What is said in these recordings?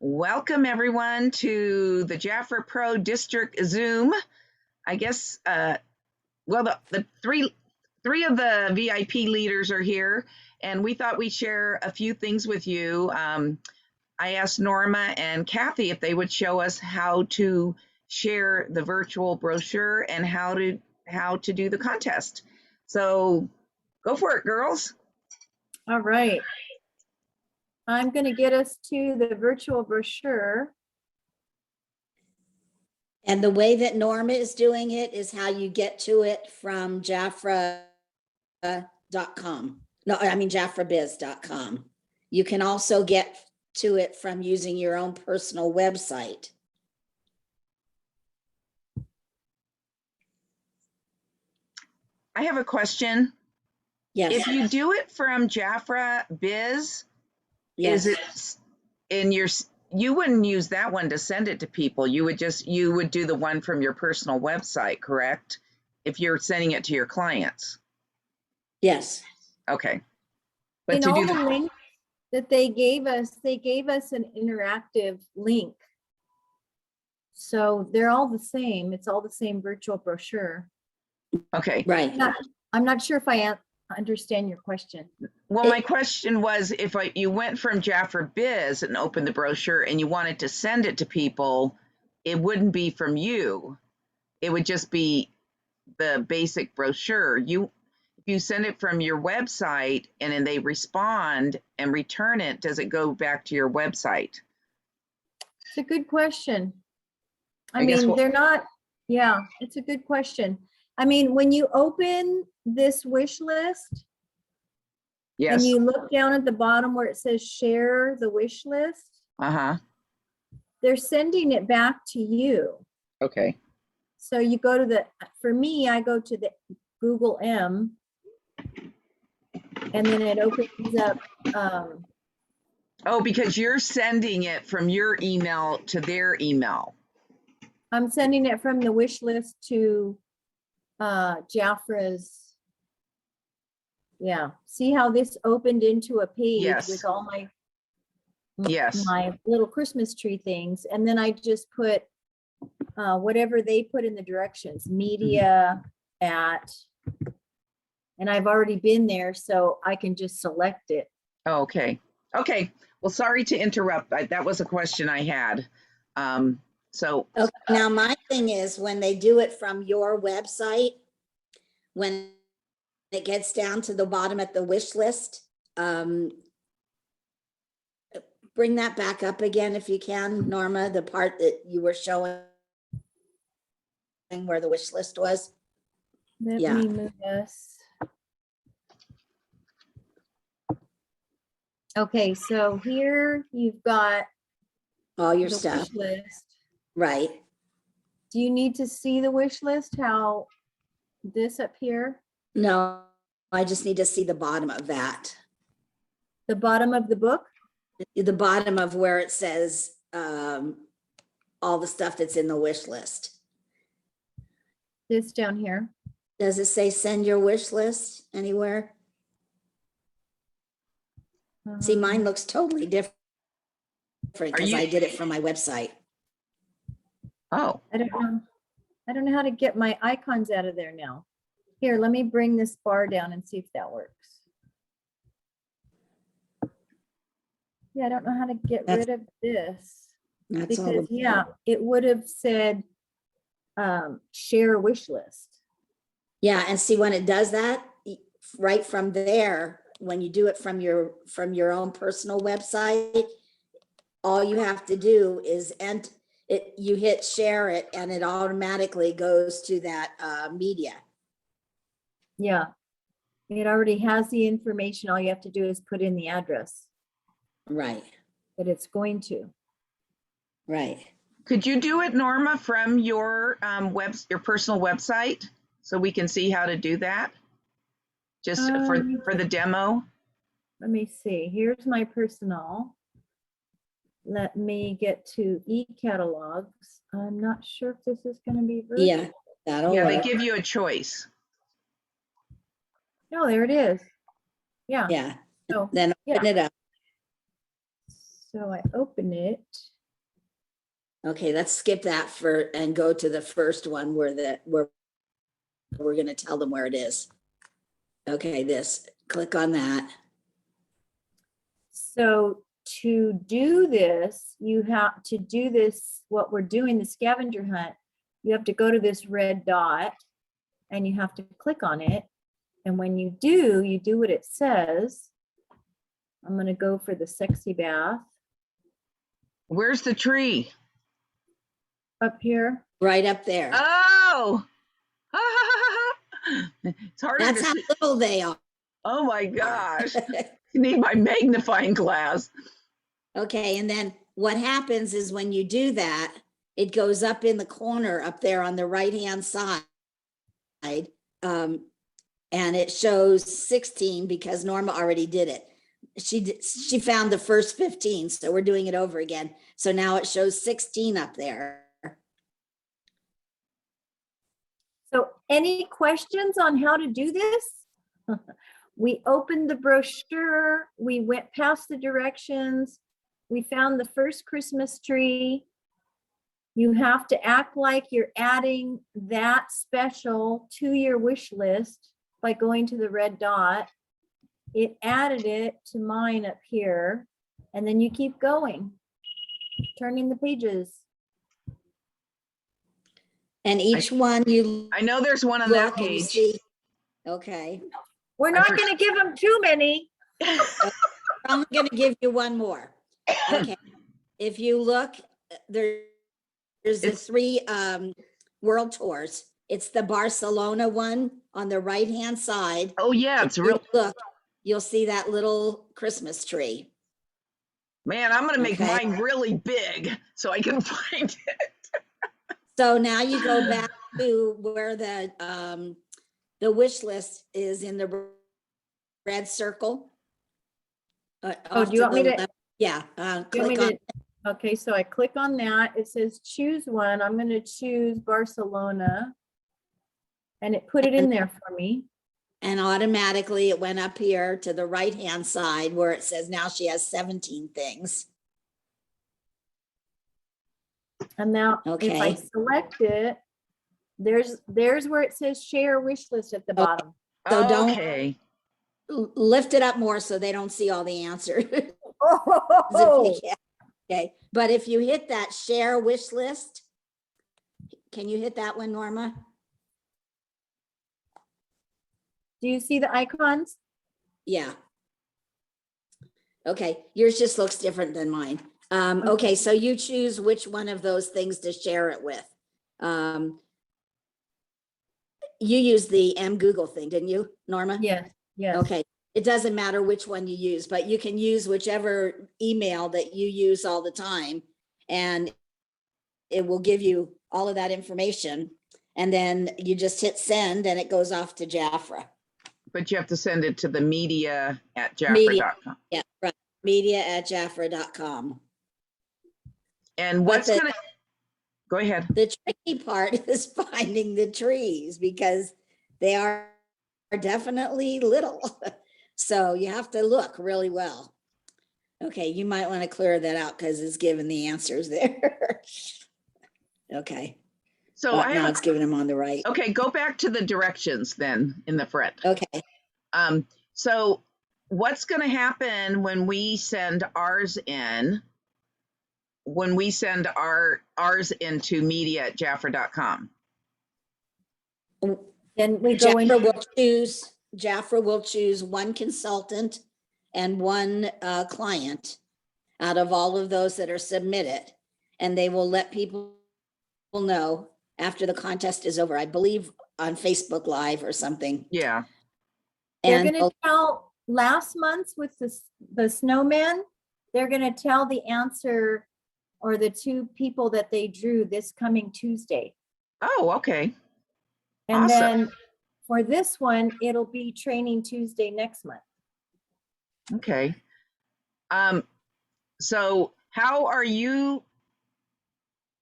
Welcome everyone to the Jafra Pro District Zoom. I guess, well, the three of the VIP leaders are here, and we thought we'd share a few things with you. I asked Norma and Cathe if they would show us how to share the virtual brochure and how to do the contest. So go for it, girls. All right. I'm going to get us to the virtual brochure. And the way that Norma is doing it is how you get to it from Jafra.com. No, I mean JafraBiz.com. You can also get to it from using your own personal website. I have a question. Yes. If you do it from Jafra Biz, Yes. is it in your, you wouldn't use that one to send it to people. You would do the one from your personal website, correct? If you're sending it to your clients. Yes. Okay. But In to all do the the, links that they gave us an interactive link. So they're all the same. It's all the same virtual brochure. okay. Right. I'm not sure if I understand your question. Well, my question was, if you went from Jafra Biz and opened the brochure and you wanted to send it to people, it wouldn't be from you. It would just be the basic brochure. If you send it from your website and then they respond and return it, does it go back to your website? It's a good question. I guess mean, they're not, yeah, it's a good question. I mean, when you open this wish list, Yes. and you look down at the bottom where it says share the wish list, they're sending it back to you. Okay. So you go to for me, I go to the Google M, and then it opens up. Oh, because you're sending it from your email to their email. I'm sending it from the wish list to Jafra's. Yeah, see how this opened into a page Yes. with all my Yes. my little Christmas tree things, and then I just put whatever they put in the directions, media at, and I've already been there, so I can just select it. Okay. Okay. Well, sorry to interrupt. That was a question I had. So Okay. Now my thing is when they do it from your website, when it gets down to the bottom at the wish list, bring that back up again if you can, Norma, the part that you were showing where the wish list was. Let me move us. Okay, so here you've got All your the stuff. wish list. Right. Do you need to see the wish list? How this up here? No, I just need to see the bottom of that. The bottom of the book? The bottom of where it says all the stuff that's in the wish list. This down here. Does it say send your wish list anywhere? See, mine looks totally different because I did it from my website. Oh. I don't know how to get my icons out of there now. Here, let me bring this bar down and see if that works. Yeah, I don't know how to get rid of this. That's all. Because yeah, it would have said share wish list. Yeah, and see when it does that, right from there, when you do it from your own personal website, all you have to do is you hit share it and it automatically goes to that media. Yeah, it already has the information. All you have to do is put in the address. Right. That it's going to. Right. Could you do it, Norma, from your your personal website so we can see how to do that? Just for the demo? Let me see. Here's my personal. Let me get to e-catalogs. I'm not sure if this is going to be virtual. Yeah, that'll Yeah, work. they give you a choice. No, there it is. Yeah. Yeah. So Then open it up. So I open it. Okay, let's skip that and go to the first one where we're going to tell them where it is. Okay, click on that. So to do this, you have to do this, what we're doing, the scavenger hunt, you have to go to this red dot and you have to click on it. And when you do what it says. I'm going to go for the sexy bath Where's the tree? up here. Right up there. Oh, it's harder That's to how see. little they are. Oh my gosh. You need my magnifying glass. Okay, and then what happens is when you do that, it goes up in the corner up there on the right-hand side. And it shows 16 because Norma already did it. She found the first 15, so we're doing it over again. So now it shows 16 up there. So any questions on how to do this? We opened the brochure, we went past the directions, we found the first Christmas tree. You have to act like you're adding that special to your wish list by going to the red dot. It added it to mine up here, and then you keep going, turning the pages. And each one you I know there's one on that look and you page. see. Okay, We're not going to give them too many. I'm going to give you one more. Okay, if you look, there's the 3 world tours. It's the Barcelona one on the right-hand side. Oh yeah, it's real. Look, you'll see that little Christmas tree. Man, I'm gonna make Okay. mine really big so I can find it. So now you go back to where the wish list is in the red circle. Oh, do you want me to? Yeah, Do you want click me on. to- Okay, so I click on that. It says choose one. I'm going to choose Barcelona. And it put it in there for me. And automatically it went up here to the right-hand side where it says now she has 17 things. And now if I Okay. select it, there's where it says share wish list at the bottom. So don't- Okay. Lift it up more so they don't see all the answers. Oh, Okay, but if you hit that share wish list, can you hit that one, Norma? do you see the icons? Yeah. Okay, yours just looks different than mine. Okay, so you choose which one of those things to share it with. You used the Google thing, didn't you, Norma? Yes, yes. Okay, it doesn't matter which one you use, but you can use whichever email that you use all the time, and it will give you all of that information. And then you just hit send and it goes off to Jafra. But you have to send it to the media@jafra.com. Yeah, right. media@jafra.com. And what's gonna go ahead? The tricky part is finding the trees because they are definitely little. So you have to look really well. Okay, you might want to clear that out because it's giving the answers there. Okay. So I now have it's giving them on the right. okay, go back to the directions then in the front. Okay. So what's going to happen when we send ours in? When we send ours into media@jafra.com? Then we go into Jafra will choose one consultant and one client out of all of those that are submitted, and they will let people know after the contest is over, I believe on Facebook Live or something. Yeah. they're And going to tell last month's with the snowman, they're going to tell the answer or the 2 people that they drew this coming Tuesday. Oh, okay. And Awesome. then for this one, it'll be training Tuesday next month. Okay. So how are you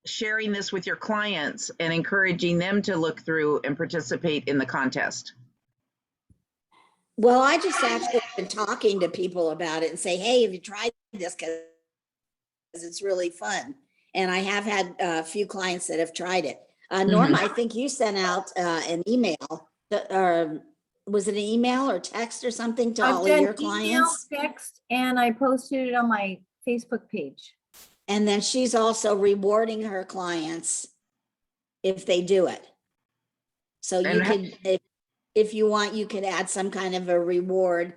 sharing this with your clients and encouraging them to look through and participate in the contest? well, I just actually been talking to people about it and say, hey, have you tried this? Because it's really fun. And I have had a few clients that have tried it. Norma, I think you sent out an email, or was it an email or text or something to all of your clients? Email, text, and I posted it on my Facebook page. And then she's also rewarding her clients if they do it. So you could, if you want, you could add some kind of a reward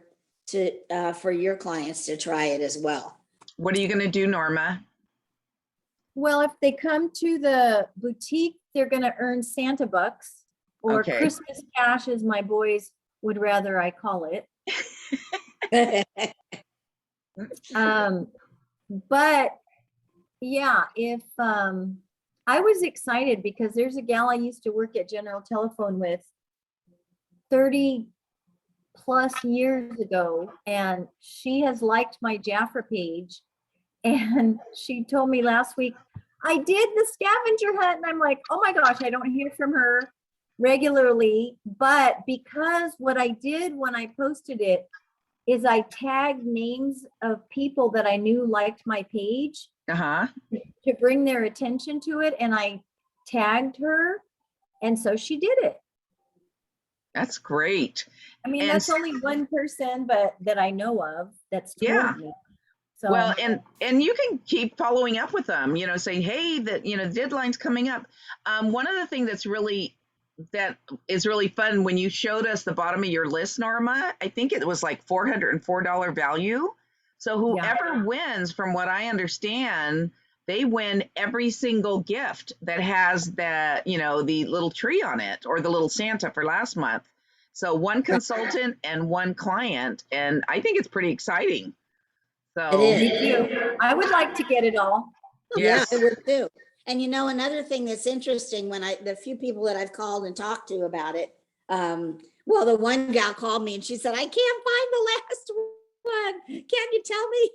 to for your clients to try it as well. What are you going to do, Norma? Well, if they come to the boutique, they're going to earn Santa bucks or Okay. Christmas cash, as my boys would rather I call it. But yeah, if I was excited because there's a gal I used to work at General Telephone with 30 plus years ago, and she has liked my Jafra page. And she told me last week, I did the scavenger hunt. And I'm like, oh my gosh, I don't hear from her regularly. But because what I did when I posted it is I tagged names of people that I knew liked my page to bring their attention to it. And I tagged her. And so she did it. That's great. I mean, that's only one person, but that I know of that's told me. So, well, and you can keep following up with them, you know, saying, hey, that, you know, the deadline's coming up. One of the things that is really fun, when you showed us the bottom of your list, Norma, I think it was like $404 value. So whoever wins, from what I understand, they win every single gift that has that, you know, the little tree on it or the little Santa for last month. So one consultant and one client. And I think it's pretty exciting. So I would like to get it all. Yes. Yeah, I would too. And you know, another thing that's interesting, when the few people that I've called and talked to about it, well, the one gal called me and she said, I can't find the last one. Can you tell me?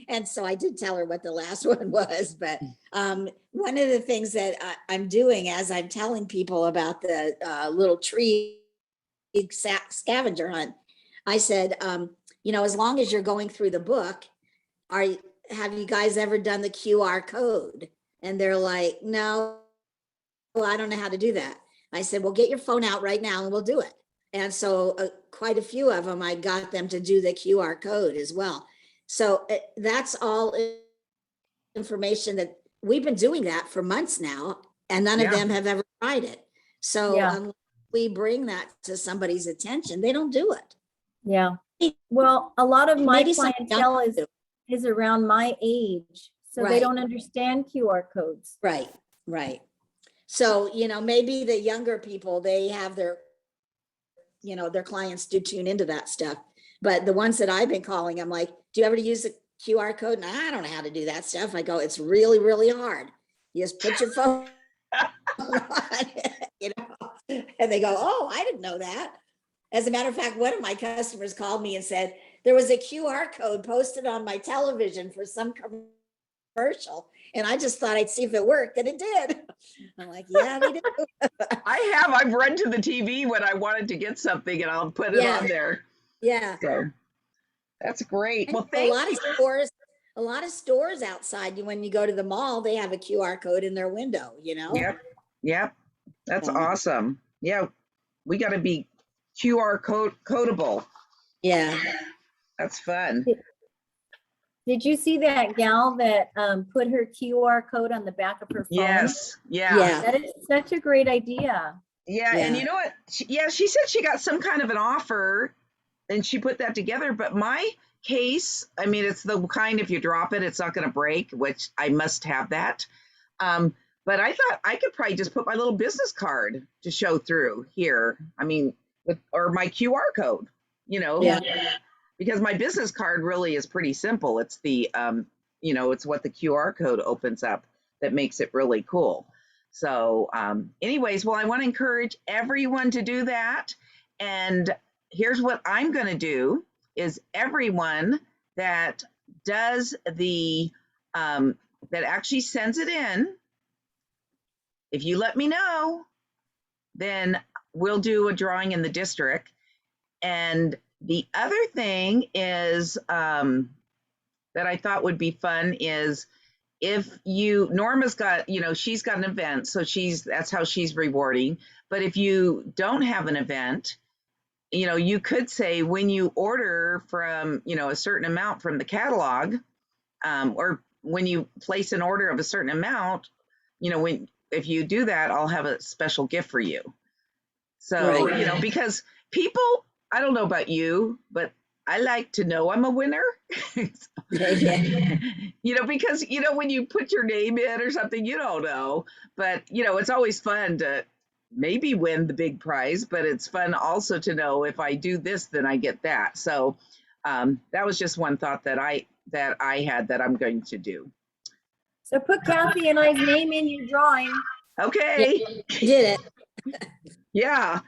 And so I did tell her what the last one was. But one of the things that I'm doing as I'm telling people about the little tree scavenger hunt, I said, you know, as long as you're going through the book, have you guys ever done the QR code? And they're like, no, well, I don't know how to do that. I said, well, get your phone out right now and we'll do it. And so quite a few of them, I got them to do the QR code as well. So that's all information that we've been doing that for months now, and none of them have ever tried it. So unless we bring that to somebody's attention, they don't do it. Yeah. Well, a lot of my clientele is around my age, so they don't understand QR codes. Right, right. So, you know, maybe the younger people, they have their, you know, their clients do tune into that stuff. But the ones that I've been calling, I'm like, do you ever use the QR code? And I don't know how to do that stuff. I go, it's really, really hard. You just put your phone on, you know, and they go, oh, I didn't know that. As a matter of fact, one of my customers called me and said, there was a QR code posted on my television for some commercial, and I just thought I'd see if it worked, and it did. I'm like, yeah, they do. I've run to the TV when I wanted to get something, and I'll put it on there. Yeah. So that's great. And well, thank a lot of stores outside, when you go to the mall, they have a QR code in their window, you know? Yep. That's awesome. Yeah. We got to be QR codable. Yeah. That's fun. Did you see that gal that put her QR code on the back of her phone? Yes. Yeah. That is such a great idea. Yeah. And you know what? She said she got some kind of an offer and she put that together. But my case, I mean, it's the kind, if you drop it, it's not going to break, which I must have that. But I thought I could probably just put my little business card to show through here. I mean, or my QR code, you know, because my business card really is pretty simple. It's the, you know, it's what the QR code opens up that makes it really cool. So anyways, well, I want to encourage everyone to do that. And here's what I'm going to do is everyone that does the, that actually sends it in, if you let me know, then we'll do a drawing in the district. And the other thing is that I thought would be fun is Norma's got, she's got an event, so that's how she's rewarding. But if you don't have an event, you could say when you order from, a certain amount from the catalog, or when you place an order of a certain amount, if you do that, I'll have a special gift for you. So, Right. because people, I don't know about you, but I like to know I'm a winner. Yeah. Because, when you put your name in or something, you don't know. But, it's always fun to maybe win the big prize, but it's fun also to know if I do this, then I get that. So that was just one thought that I had that I'm going to do. So put Cathe and I's name in your drawing. Okay. Did it. Yeah.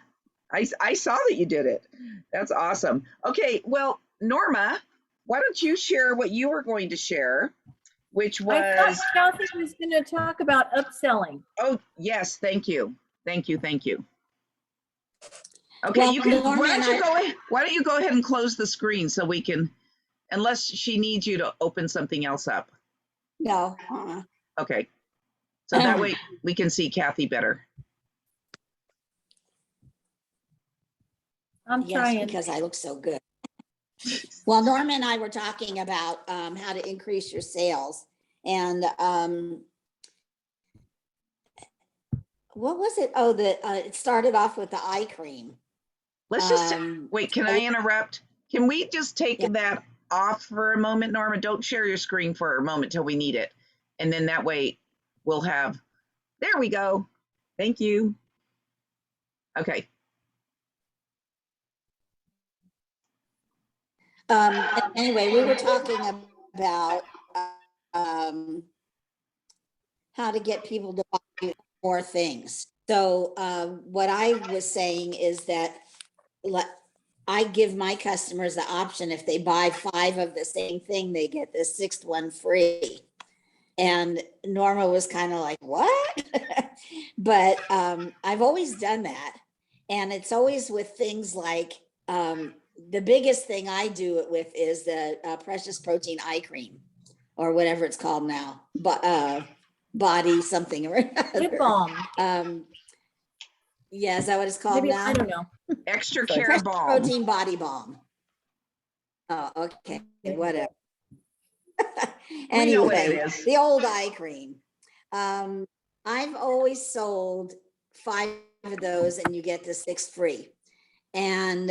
I saw that you did it. That's awesome. Okay, well, Norma, why don't you share what you were going to share, which I was... thought Cathe was going to talk about upselling. Oh, yes, thank you. Okay, Well, you can. Norma Why don't you go ahead and close the screen so we can, unless she needs you to open something else up. No. Okay, so that way we can see Cathe better. I'm Yes, trying. because I look so good. Well, Norma and I were talking about how to increase your sales, and what was it? Oh, it started off with the eye cream. Let's just wait. Can I interrupt? Can we just take that off for a moment, Norma? Don't share your screen for a moment till we need it, and then that way we'll have. There we go. Thank you. Okay. Anyway, we were talking about how to get people to buy more things. So what I was saying is that I give my customers the option, if they buy 5 of the same thing, they get the 6th one free. And Norma was kind of like, what? But I've always done that. And it's always with things like, the biggest thing I do it with is the Precious Protein Eye Cream, or whatever it's called now, but body something or another. Lip balm. Yeah, is that what it's called Maybe, now? I don't know. Extra Sorry. care Precious balm. Protein Body Balm. Oh, okay, whatever. We know what it Anyway, is. the old eye cream. I've always sold 5 of those and you get the 6th free. And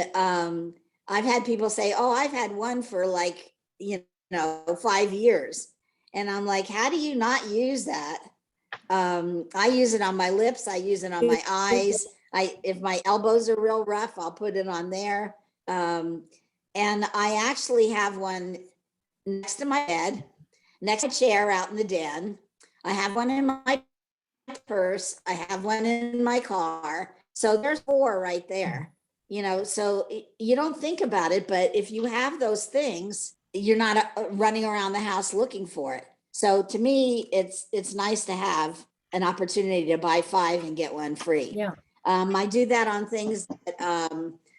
I've had people say, oh, I've had one for like, 5 years. And I'm like, how do you not use that? I use it on my lips. I use it on my eyes. If my elbows are real rough, I'll put it on there. And I actually have one next to my bed, next to my chair out in the den. I have one in my purse. I have one in my car. So there's 4 right there. So you don't think about it, but if you have those things, you're not running around the house looking for it. So to me, it's nice to have an opportunity to buy 5 and get 1 free. Yeah. I do that on things that,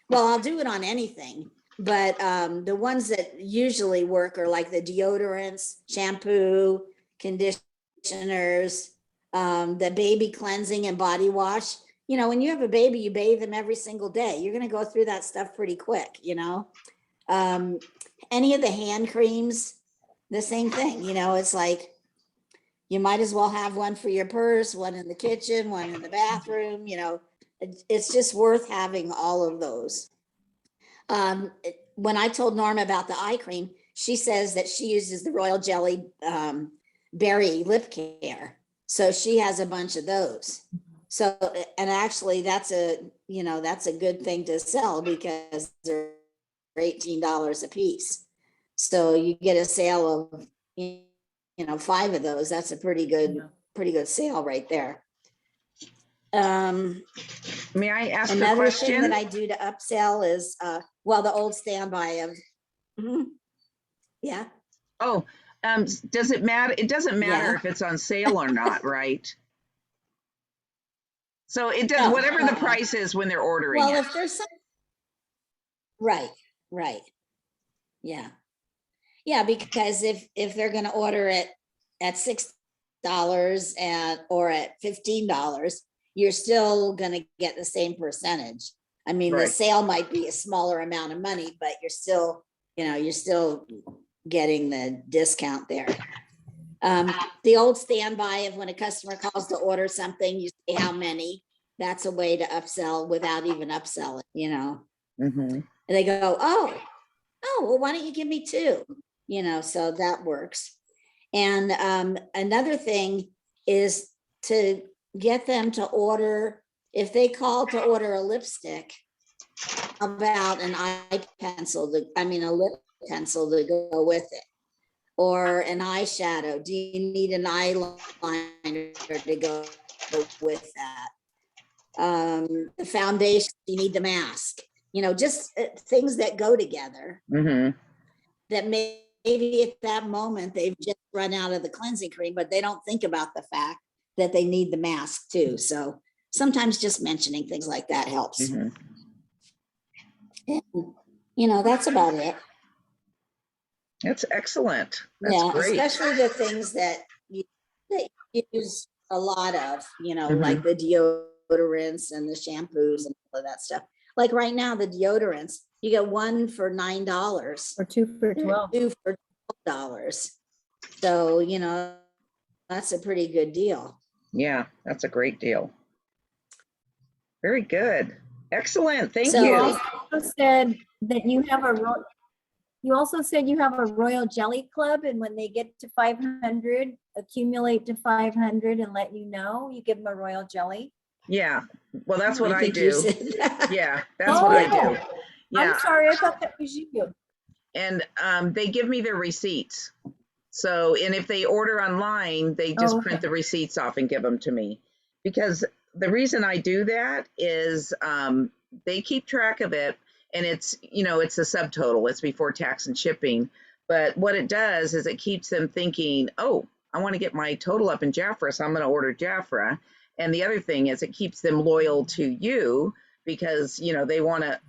well, I'll do it on anything, but the ones that usually work are like the deodorants, shampoo, conditioners, the baby cleansing and body wash. When you have a baby, you bathe them every single day. You're going to go through that stuff pretty quick, any of the hand creams, the same thing, it's like, you might as well have one for your purse, one in the kitchen, one in the bathroom, it's just worth having all of those. When I told Norma about the eye cream, she says that she uses the Royal Jelly Berry Lip Care. So she has a bunch of those. So, and actually that's a good thing to sell because they're $18 a piece. So you get a sale of 5 of those. That's a pretty good sale right there. May I ask a Another question? thing that I do to upsell is, the old standby of, yeah. Oh, does it matter? It doesn't matter if it's on sale or not, right? So it does whatever the price is when they're ordering it. If there's some, right. Yeah, because if they're going to order it at $6 or at $15, you're still gonna get the same percentage. I mean, the Right. sale might be a smaller amount of money, but you're still, you're still getting the discount there. The old standby of when a customer calls to order something, you say how many. That's a way to upsell without even upselling, Mm-hmm. And they go, oh, well, why don't you give me 2? So that works. And another thing is to get them to order, if they call to order a lipstick, about an eye pencil, a lip pencil to go with it, or an eyeshadow. Do you need an eyeliner to go with that? The foundation, you need the mask, just things that go together. Mm-hmm. That maybe at that moment they've just run out of the cleansing cream, but they don't think about the fact that they need the mask too. So sometimes just mentioning things like that helps. Mm-hmm. And, that's about it. That's excellent. That's Yeah, great. especially the things that you use a lot of, Mhm. like the deodorants and the shampoos and all of that stuff. Like right now, the deodorants, you get 1 for $9 Or 2 for 12. 2 for $12. So, that's a pretty good deal. Yeah, that's a great deal. Very good. Excellent. Thank So- You you. also said that you have you also said you have a royal jelly club, and when they get to 500, accumulate to 500 and let you know, you give them a royal jelly. Yeah. Well, that's what I think you do. said that. Yeah, that's what I do. Oh, Yeah. I'm sorry, I thought that was you. And they give me their receipts. So, and if they order online, they just Oh, print okay. the receipts off and give them to me. Because the reason I do that is they keep track of it, and it's, it's a subtotal. It's before tax and shipping. But what it does is it keeps them thinking, oh, I want to get my total up in Jafra, so I'm going to order Jafra. And the other thing is it keeps them loyal to you because, they want to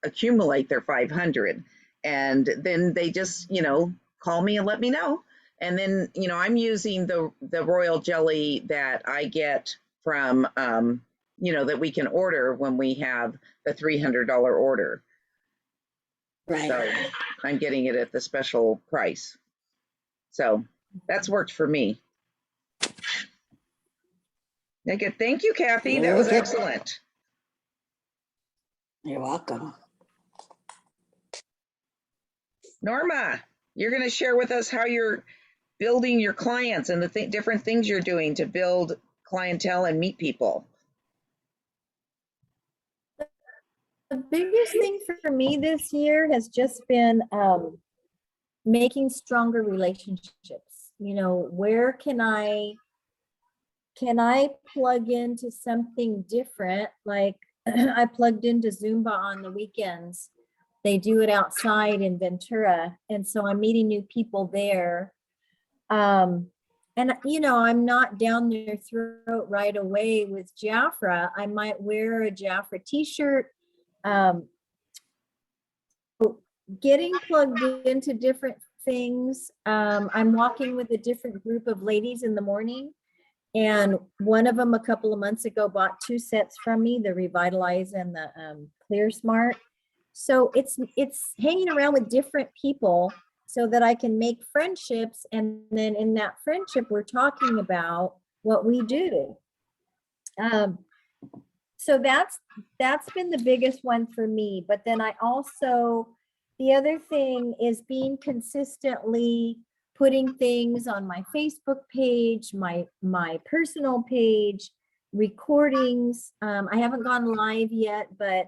accumulate their 500. And then they just, call me and let me know. And then, I'm using the royal jelly that I get from, that we can order when we have the $300 order. Right. So I'm getting it at the special price. So that's worked for me. Okay, thank you, Cathe. That was Okay. excellent. You're welcome. Norma, you're going to share with us how you're building your clients and the different things you're doing to build clientele and meet people. The biggest thing for me this year has just been making stronger relationships. Where can I plug into something different? Like I plugged into Zumba on the weekends. They do it outside in Ventura. And so I'm meeting new people there. And I'm not down their throat right away with Jafra. I might wear a Jafra t-shirt. Getting plugged into different things. I'm walking with a different group of ladies in the morning. And one of them a couple of months ago bought 2 sets from me, the Revitalize and the Clear Smart. So it's hanging around with different people so that I can make friendships. And then in that friendship, we're talking about what we do. So that's been the biggest one for me. But then the other thing is being consistently putting things on my Facebook page, my personal page, recordings. I haven't gone live yet, but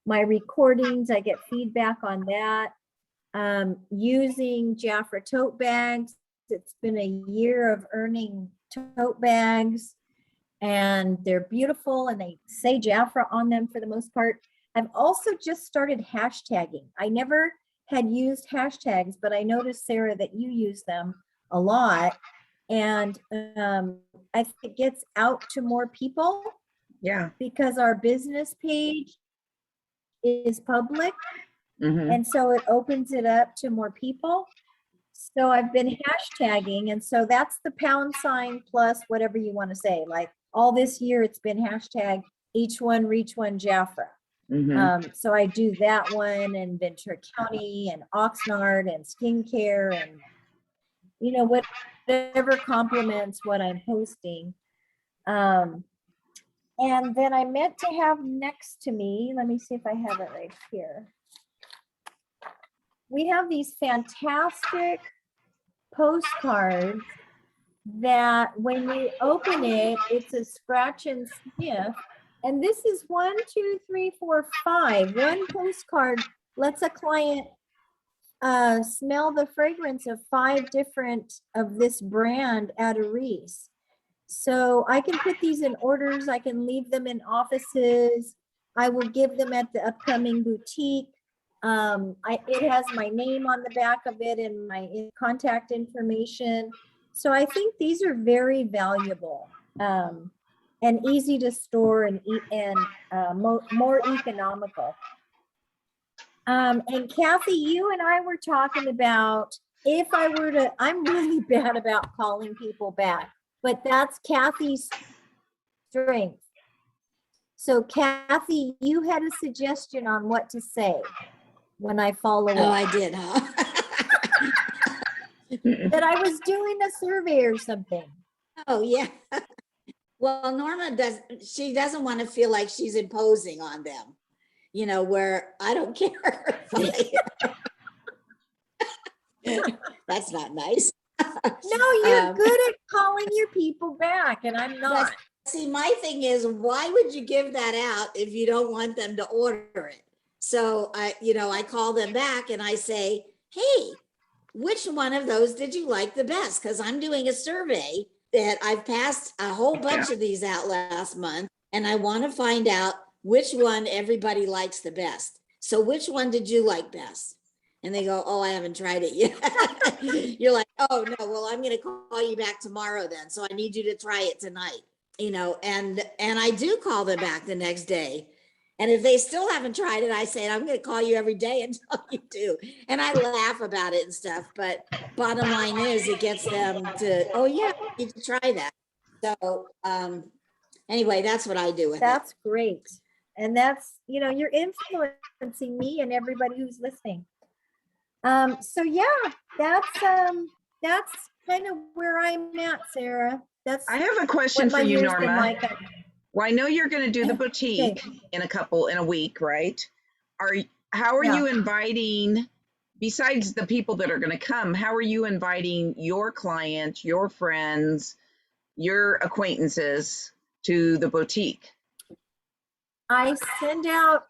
my recordings, I get feedback on that. Using Jafra tote bags. It's been a year of earning tote bags, and they're beautiful, and they say Jafra on them for the most part. I've also just started hashtagging. I never had used hashtags, but I noticed, Sarah, that you use them a lot. And I think it gets out to more people. Yeah. Because our business page is public. Mm-hmm. And so it opens it up to more people. So I've been hashtagging, and so that's the # plus whatever you want to say. Like all this year, it's been hashtag each one reach one Jafra. So I do that one, and Ventura County and Oxnard and skincare and, you know, whatever complements what I'm posting. And then I meant to have next to me, let me see if I have it right here. We have these fantastic postcards that when you open it, it's a scratch and sniff. And this is 1, 2, 3, 4, 5. One postcard lets a client smell the fragrance of 5 different of this brand at a Reese. So I can put these in orders. I can leave them in offices. I will give them at the upcoming boutique. It has my name on the back of it and my contact information. So I think these are very valuable and easy to store and more economical. And Cathe, you and I were talking about if I were to, I'm really bad about calling people back, but that's Cathe's strength. So Cathe, you had a suggestion on what to say when I follow up. Oh, I did, huh? That I was doing a survey or something. Oh, yeah. Well, Norma she doesn't want to feel like she's imposing on them, you know, where I don't care. That's not nice. No, you're good at calling your people back, and I'm not. See, my thing is, why would you give that out if you don't want them to order it? So I call them back and I say, hey, which one of those did you like the best? Because I'm doing a survey that I've passed a whole bunch of these out last month, and I want to find out which one everybody likes the best. So which one did you like best? And they go, oh, I haven't tried it yet. You're like, oh no, well, I'm going to call you back tomorrow then. So I need you to try it tonight, and I do call them back the next day. And if they still haven't tried it, I say, I'm going to call you every day until you do. And I laugh about it and stuff. But bottom line is it gets them to, oh yeah, you can try that. So anyway, that's what I do with it. That's great. And that's, you're influencing me and everybody who's listening. So yeah, that's kind of where I'm at, Sarah. I have a question for you, Norma. Like. Well, I know you're going to do the boutique in a week, right? How are you inviting, besides the people that are going to come, how are you inviting your clients, your friends, your acquaintances to the boutique? I send out,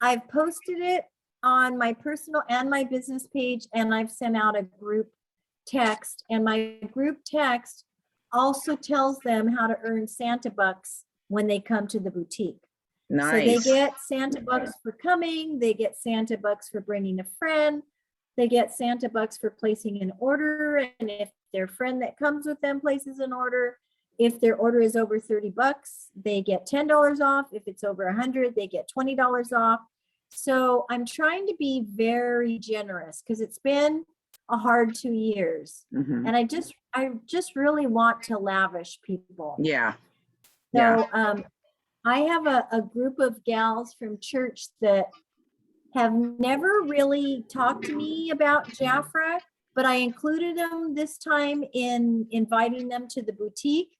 I've posted it on my personal and my business page, and I've sent out a group text, and my group text also tells them how to earn Santa bucks when they come to the boutique. Nice. So they get Santa bucks for coming, they get Santa bucks for bringing a friend, they get Santa bucks for placing an order, and if their friend that comes with them places an order, if their order is over 30 bucks, they get $10 off. If it's over 100, they get $20 off. So I'm trying to be very generous because it's been a hard 2 years. Mm-hmm. And I just really want to lavish people. Yeah. So I have a group of gals from church that have never really talked to me about Jafra, but I included them this time in inviting them to the boutique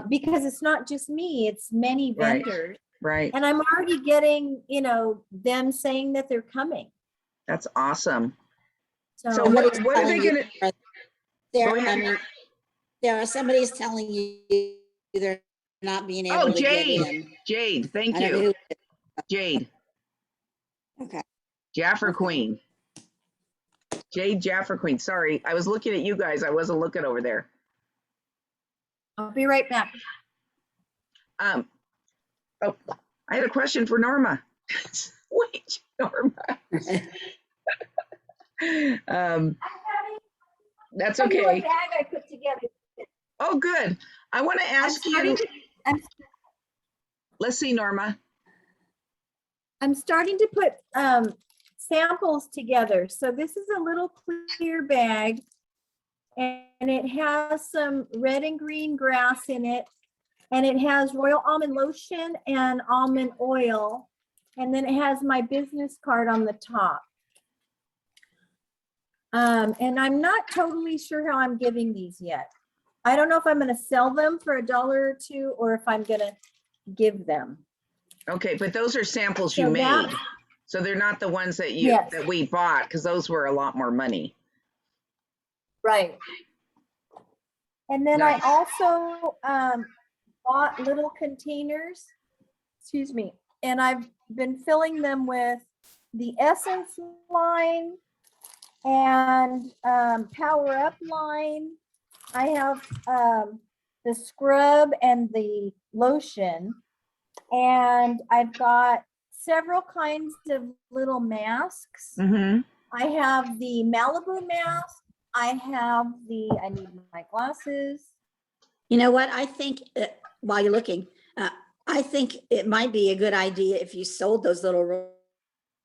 because it's not just me, it's many vendors. Right. And I'm already getting, them saying that they're coming. That's awesome. So what are they going to? Sarah, somebody's telling you they're not being able to get in. Jade, thank you. Jade. Okay. Jafra Queen. Jade Jafra Queen. Sorry, I was looking at you guys. I wasn't looking over there. I'll be right back. Oh, I had a question for Norma. Wait, Norma. That's okay. Bag I put together. Oh, good. I want to ask you. Let's see, Norma. I'm starting to put samples together. So this is a little clear bag, and it has some red and green grass in it, and it has royal almond lotion and almond oil, and then it has my business card on the top. And I'm not totally sure how I'm giving these yet. I don't know if I'm going to sell them for $1 or $2, or if I'm going to give them. Okay, but those are samples you So made. that- So they're not the ones that Yes. that we bought, because those were a lot more money. Right. And then Nice. I also bought little containers, excuse me, and I've been filling them with the Essence line and Power Up line. I have the scrub and the lotion, and I've got several kinds of little masks. Mm-hmm. I have the Malibu mask. I have the, I need my glasses. You know what? I think while you're looking, I think it might be a good idea if you sold those little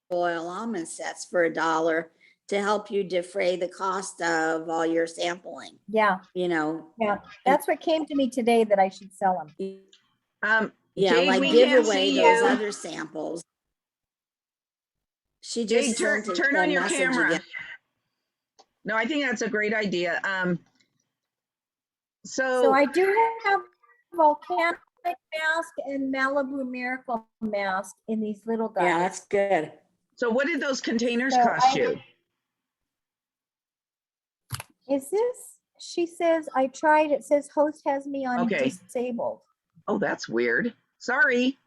royal almond sets for $1 to help you defray the cost of all your sampling, Yeah, you know? yeah. That's what came to me today, that I should sell them. Yeah, Jade, like we give can't away see those you. other samples. She Jade, just turn sent a on your message camera. again. No, I think that's a great idea. So I do have volcanic mask and Malibu miracle mask in these little guys. Yeah, that's good. So what did those containers So cost you? Is this, she says, I tried, it says host has me on Okay. disabled. Oh, that's weird. Sorry.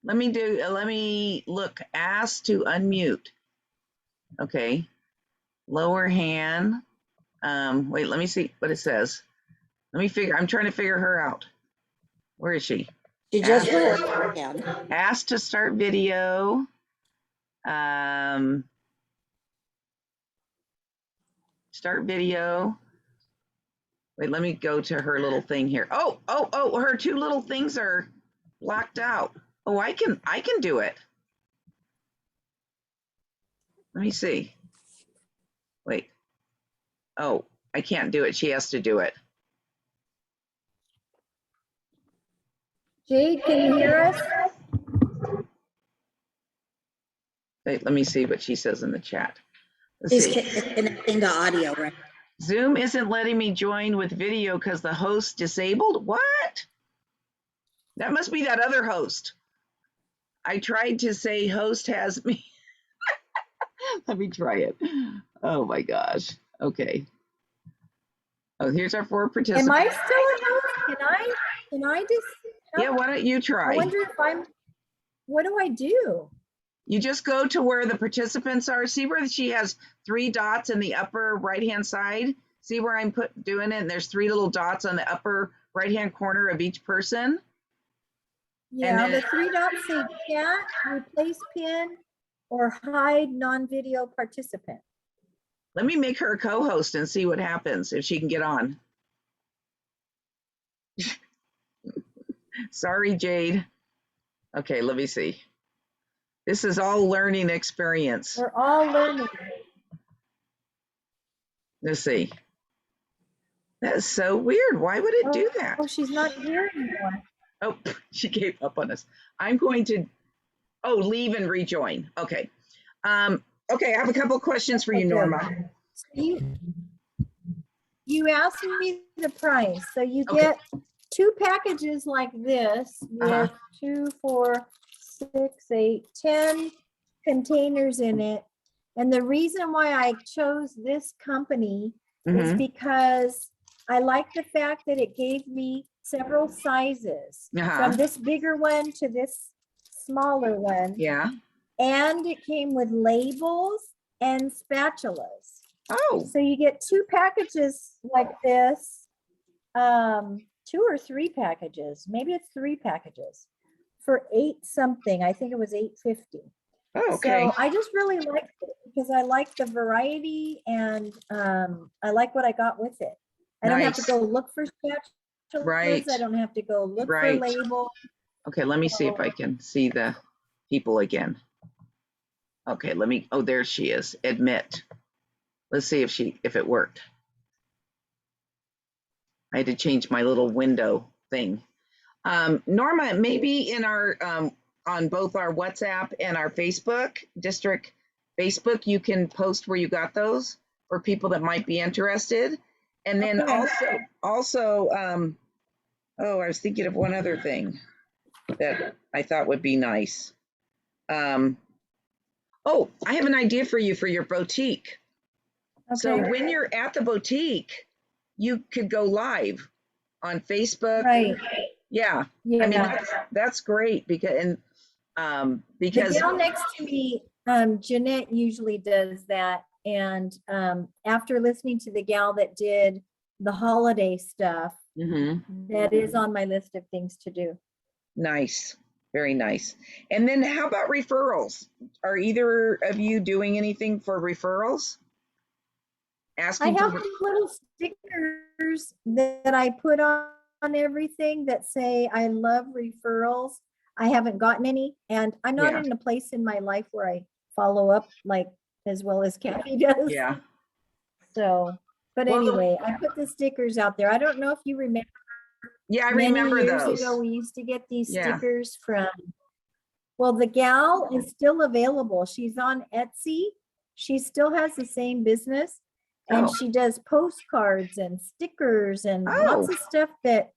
Let me look. Ask to unmute. Okay. Lower hand. Wait, let me see what it says. I'm trying to figure her out. Where is she? She just Ask- raised her hand. Ask to start video. Start video. Wait, let me go to her little thing here. Oh, her two little things are blocked out. Oh, I can do it. Let me see. Wait. Oh, I can't do it. She has to do it. Jade, can you hear us? Wait, let me see what she says in the chat. Let's She's see. connecting to audio, right? Zoom isn't letting me join with video because the host disabled. What? That must be that other host. I tried to say host has me. Let me try it. Oh my gosh. Okay. Oh, here's our 4 participants. Am I still a host? Can I just? Yeah, why don't you I try? wonder if what do I do? You just go to where the participants are. See where she has 3 dots in the upper right-hand side? See where I'm doing it? And there's 3 little dots on the upper right-hand corner of each person. Yeah, then- the 3 dots say chat, replace pin, or hide non-video participant. Let me make her a co-host and see what happens if she can get on. Sorry, Jade. Okay, let me see. This is all learning experience. We're all learning. Let's see. That is so weird. Why would it do that? Oh, she's not here anymore. Oh, she gave up on us. I'm going to, leave and rejoin. Okay. Okay, I have a couple of questions for you, Okay. Norma. You asked me the price. So you Okay. get 2 packages like this Uh-huh. with 2, 4, 6, 8, 10 containers in it. And the reason why I chose this company is Mhm. because I like the fact that it gave me several sizes, Uh-huh. from this bigger one to this smaller one. Yeah. And it came with labels and spatulas. Oh, So you get 2 packages like this, 2 or 3 packages, maybe it's 3 packages for 8 something. I think it was $8.50. okay. So I just really liked it because I like the variety, and I like what I got with it. I don't have to Nice. go look for spatulas. Right. I don't have to go look Right. for labels. Okay, let me see if I can see the people again. Okay, let me, oh, there she is. Admit. Let's see if it worked. I had to change my little window thing. Norma, maybe in our on both our WhatsApp and our Facebook district Facebook, you can post where you got those for people that might be interested. And then Okay. also, oh, I was thinking of one other thing that I thought would be nice. Oh, I have an idea for you for your boutique. So Okay. when you're at the boutique, you could go live on Facebook. Right. Yeah. I mean, Yeah. that's great because The because gal next to me, Jeanette usually does that. And after listening to the gal that did the holiday stuff, Mhm, that is on my list of things to do. nice, very nice. And then how about referrals? Are either of you doing anything for referrals? I Asking have for little stickers that I put on everything that say, I love referrals. I haven't gotten any, and I'm not Yeah. in a place in my life where I follow up like as well as Cathe does. yeah. So, but Well, anyway, I put the stickers out there. I don't know if you remember yeah, I many remember years those. ago, we used to get these Yeah. stickers from, well, the gal is still available. She's on Etsy. She still has the same business. And Oh. she does postcards and stickers and Oh. lots of stuff that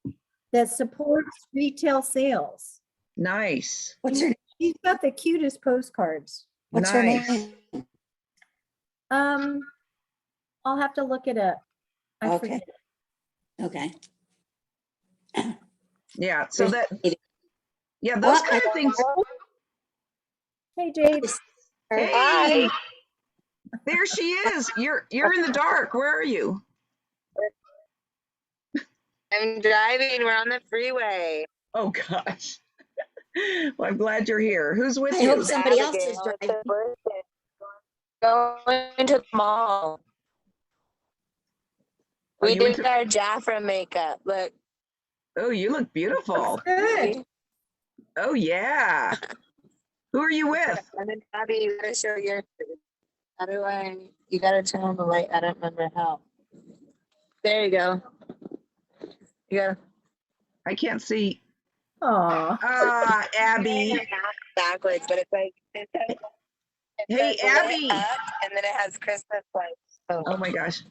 supports retail sales. Nice. What's her, She's got the cutest postcards. what's her Nice. name? I'll have to look it up. I Okay. forget. Okay. Yeah. So that, yeah, those What? kind of things. Hey, Jade. Hey, there she is. You're in the dark. Where are you? I'm driving. We're on the freeway. Oh gosh. Well, I'm glad you're here. Who's with I you? hope somebody else is Abigail, it's driving. her birthday. Going to the mall. Oh, We you went did to, our Jafra makeup. Look. oh, you look beautiful. Good. Oh yeah. Who are you with? And then Abby, you gotta show your. How do I? You gotta turn on the light. I don't remember how. There you go. You gotta. I can't see. Aw. Abby. Backwards, but it's like. It says, Hey, lit Abby. up, and then it has Christmas lights. Oh my gosh.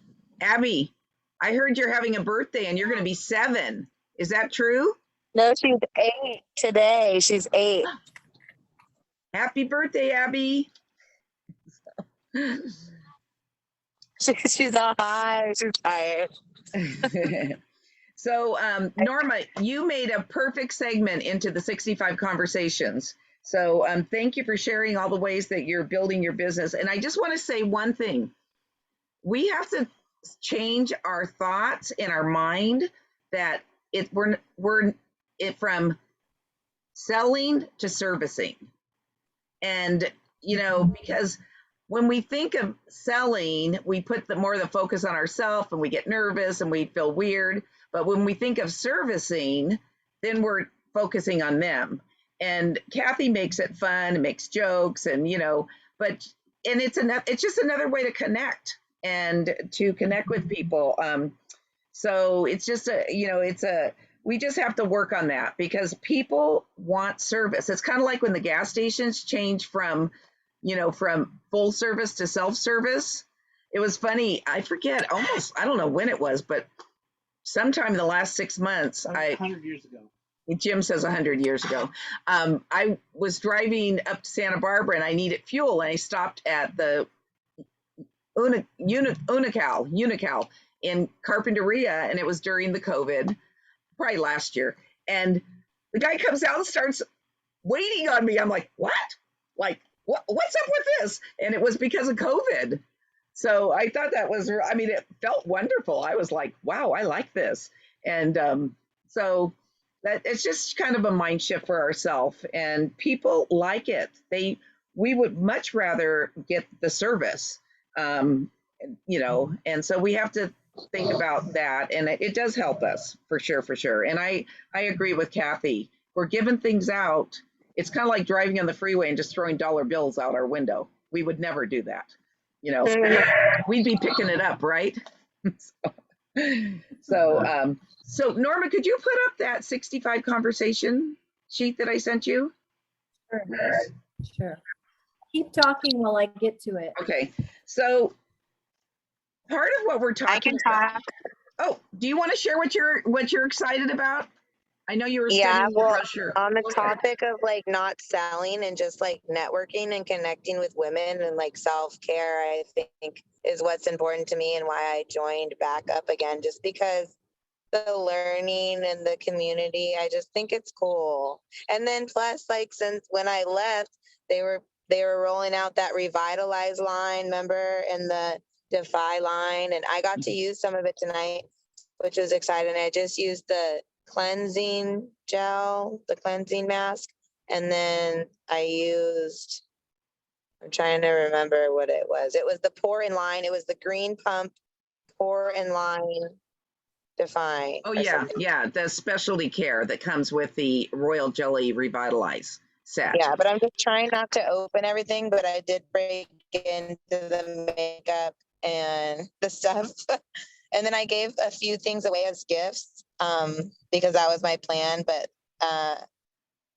Abby, I heard you're having a birthday and you're going to be 7. Is that true? No, she's 8 today. She's 8. Happy birthday, Abby. She's all high. She's tired. So, Norma, you made a perfect segment into the 65 conversations. So thank you for sharing all the ways that you're building your business. And I just want to say one thing. We have to change our thoughts in our mind that we're from selling to servicing. And, because when we think of selling, we put more of the focus on ourselves and we get nervous and we feel weird. But when we think of servicing, then we're focusing on them. And Cathe makes it fun and makes jokes and, it's just another way to connect and to connect with people. So it's just we just have to work on that because people want service. It's kind of like when the gas stations change from full service to self-service. It was funny. I forget I don't know when it was, but sometime in the last 6 months, 100 years ago. Jim says 100 years ago. I was driving up to Santa Barbara and I needed fuel and I stopped at the Unical in Carpinteria, and it was during the COVID, probably last year. And the guy comes out and starts waiting on me. I'm like, what? Like, what's up with this? And it was because of COVID. So I thought it felt wonderful. I was like, wow, I like this. And so that it's just kind of a mind shift for ourselves, and people like it. We would much rather get the service, and so we have to think about that, and it does help us for sure. And I agree with Cathe. We're giving things out. It's kind of like driving on the freeway and just throwing dollar bills out our window. we would never do that. We'd be picking it up, right? So Norma, could you put up that 65 conversation sheet that I sent you? Sure. Sure. Keep talking while I get to it. Okay. So part of what we're I talking can about. talk. Oh, do you want to share what you're excited about? I know you were Yeah, studying the well, brochure. on the Go ahead. topic of like not selling and just like networking and connecting with women and like self-care, I think is what's important to me and why I joined back up again, just because the learning and the community, I just think it's cool. And then plus, like, since when I left, they were rolling out that Revitalize line, remember, and the Defy line, and I got to use some of it tonight, which was exciting. I just used the cleansing gel, the cleansing mask, and then I'm trying to remember what it was. It was the pour in line. It was the green pump pour in line Define. Oh or yeah, something. yeah, the specialty care that comes with the Royal Jelly Revitalize set. Yeah, but I'm just trying not to open everything, but I did break into the makeup and the stuff. And then I gave a few things away as gifts because that was my plan. But I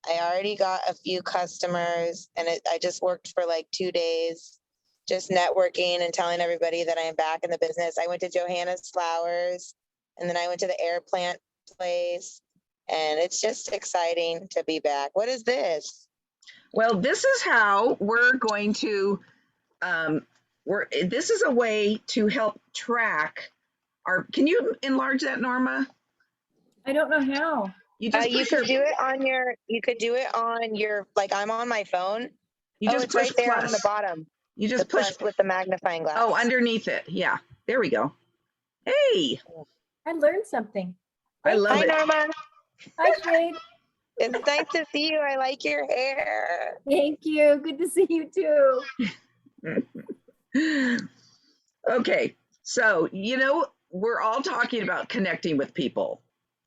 already got a few customers and I just worked for like 2 days, just networking and telling everybody that I'm back in the business. I went to Johanna's Flowers and then I went to the air plant place. And it's just exciting to be back. What is this? Well, this is how we're going to this is a way to help track our, can you enlarge that, Norma? I don't know how. You just You push could do it on your, like I'm on my phone. you just It's push right there plus. on the bottom. You The just push plus with the magnifying glass. Oh, underneath it. Yeah. There we go. Hey, I learned something. I love Hi, it. Norma. Hi, Jade. It's nice to see you. I like your hair. Thank you. Good to see you too. Okay, so we're all talking about connecting with people.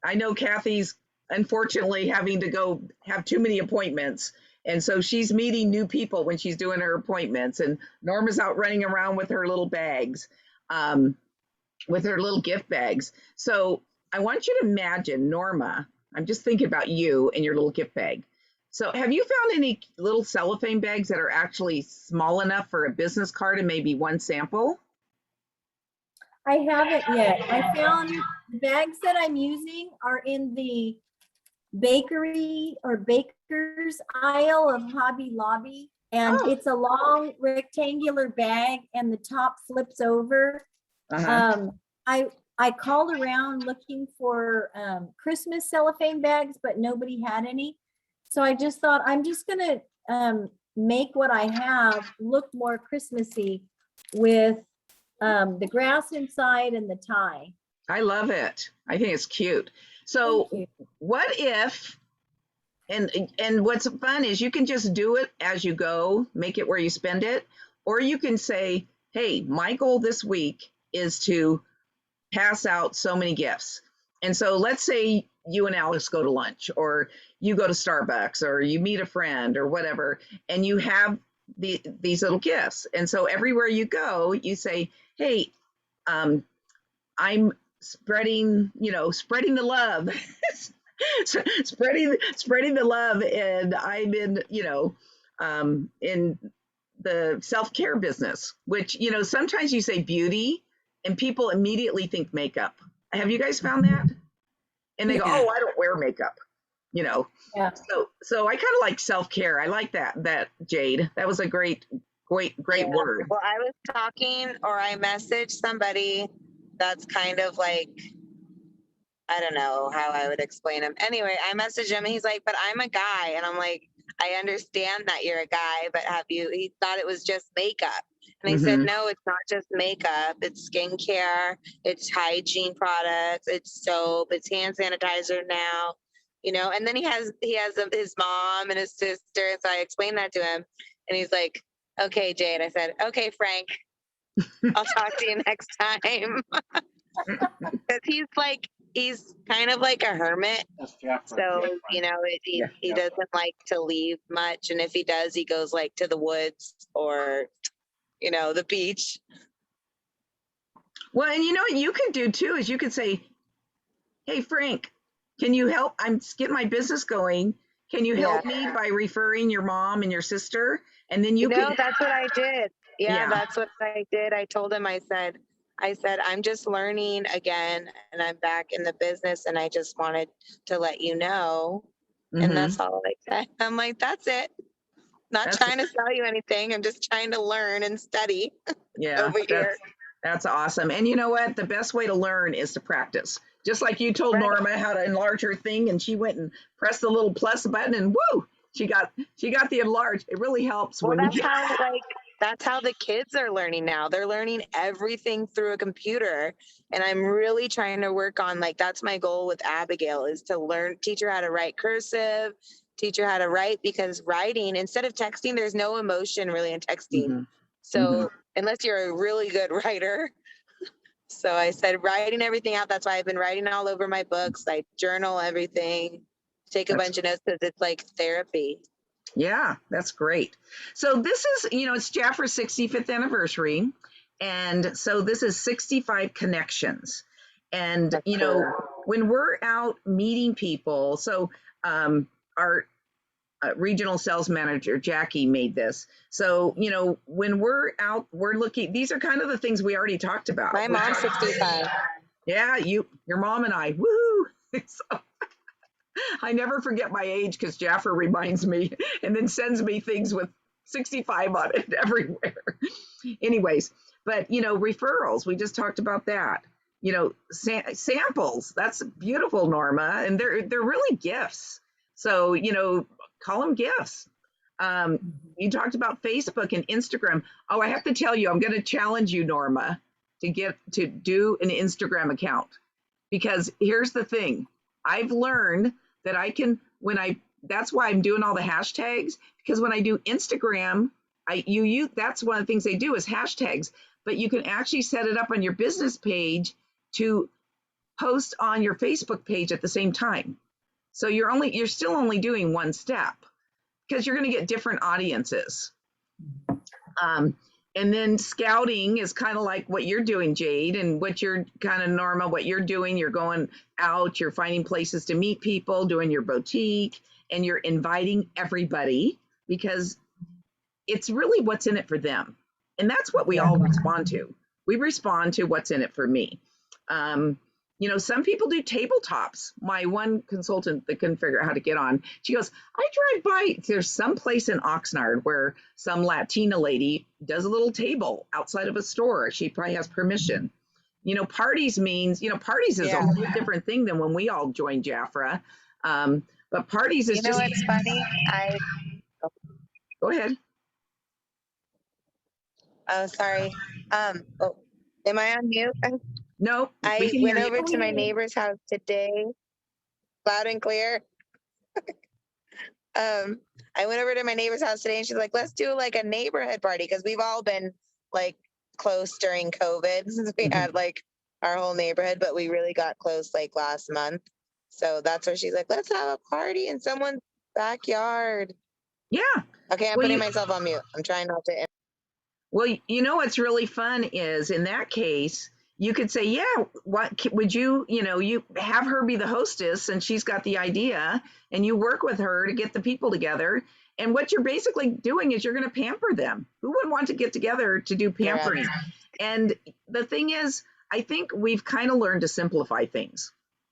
I know Cathy's unfortunately having to go have too many appointments, and so she's meeting new people when she's doing her appointments, and Norma's out running around with her little bags, with her little gift bags. So I want you to imagine, Norma, I'm just thinking about you and your little gift bag. So have you found any little cellophane bags that are actually small enough for a business card and maybe one sample? I haven't yet. I found the bags that I'm using are in the bakery or baker's aisle of Hobby Lobby. And Oh. it's a long rectangular bag and the top flips over. Uh-huh. I called around looking for Christmas cellophane bags, but nobody had any. So I just thought I'm just gonna make what I have look more Christmassy with the grass inside and the tie. I love it. I think it's cute. So Thank you. what if, and what's fun is you can just do it as you go, make it where you spend it, or you can say, hey, my goal this week is to pass out so many gifts. And so let's say you and Alex go to lunch, or you go to Starbucks, or you meet a friend or whatever, and you have these little gifts. And so everywhere you go, you say, hey, I'm spreading the love, spreading the love. And I'm in the self-care business, which, sometimes you say beauty and people immediately think makeup. Have you guys found that? And they go, Yeah. oh, I don't wear makeup, Yeah. So I kind of like self-care. I like that Jade. That was a great word. Well, I was talking or I messaged somebody that's kind of like, I don't know how I would explain him. Anyway, I messaged him and he's like, but I'm a guy. And I'm like, I understand that you're a guy, but he thought it was just makeup. And I said, no, it's not just makeup. It's skincare. It's hygiene products. It's soap. It's hand sanitizer now, and then he has his mom and his sister. So I explained that to him and he's like, okay, Jade. I said, okay, Frank, I'll talk to you next time. Because he's like, he's kind of like a hermit. That's Jafra. So, you know, Yeah. he doesn't like to leave much. And if he does, he goes like to the woods or, you know, the beach. Well, and you know what you could do too is you could say, hey, Frank, can you help? I'm getting my business going. Can you help me by referring your mom and your sister? And then you can. That's what I did. Yeah, Yeah. that's what I did. I told him, I said, I'm just learning again and I'm back in the business and I just wanted to let you know. Mhm. And that's all I said. I'm like, that's it. Not That's- trying to sell you anything. I'm just trying to learn and study Yeah, over here. that's awesome. And you know what? The best way to learn is to practice. Just like you told Right. Norma how to enlarge her thing, and she went and pressed the little plus button, and woo, she got the enlarge. It really helps Well, when we that's how the kids are learning now. They're learning everything through a computer. And I'm really trying to work on, like, that's my goal with Abigail, is to teach her how to write cursive, teach her how to write, because writing, instead of texting, there's no emotion really in texting. Mhm. So unless you're a really good writer. So I said, writing everything out. That's why I've been writing all over my books. I journal everything, take a bunch of notes, because it's like therapy. Yeah, that's great. So this is, it's Jafra's 65th anniversary. And so this is 65 connections. And, That's cool. when we're out meeting people, so our regional sales manager, Jackie, made this. So, when we're out, we're looking, these are kind of the things we already talked about. My mom's 65. Yeah, your mom and I, woohoo. So, I never forget my age because Jafra reminds me and then sends me things with 65 on it everywhere. Anyways, but referrals, we just talked about that. Samples, that's beautiful, Norma, and they're really gifts. So, call them gifts. You talked about Facebook and Instagram. Oh, I have to tell you, I'm going to challenge you, Norma, to do an Instagram account, because here's the thing. I've learned that I can, that's why I'm doing all the hashtags, because when I do Instagram, that's one of the things they do is hashtags, but you can actually set it up on your business page to post on your Facebook page at the same time. So you're still only doing one step, because you're going to get different audiences. And then scouting is kind of like what you're doing, Jade, and what you're kind of, Norma, what you're doing. You're going out, you're finding places to meet people, doing your boutique, and you're inviting everybody, because it's really what's in it for them. And that's what we all respond to. We respond to what's in it for me. Some people do tabletops. My one consultant that couldn't figure out how to get on, she goes, I drive by, there's some place in Oxnard where some Latina lady does a little table outside of a store. She probably has permission. Parties means, parties is a whole different thing than when we all joined Jafra. But parties is just. What's funny? Go ahead. Oh, sorry. Am I on mute? No, I went over to my neighbor's house today, loud and clear. I went over to my neighbor's house today and she's like, let's do like a neighborhood party, because we've all been like close during COVID, since we had like our whole neighborhood, but we really got close like last month. So that's where she's like, let's have a party in someone's backyard. Yeah. Okay, I'm putting myself on mute. I'm trying not to. Well, what's really fun is, in that case, you could say, yeah, what would you have her be the hostess, and she's got the idea, and you work with her to get the people together. And what you're basically doing is you're going to pamper them. Who would want to get together to do pampering? Yeah. And the thing is, I think we've kind of learned to simplify things.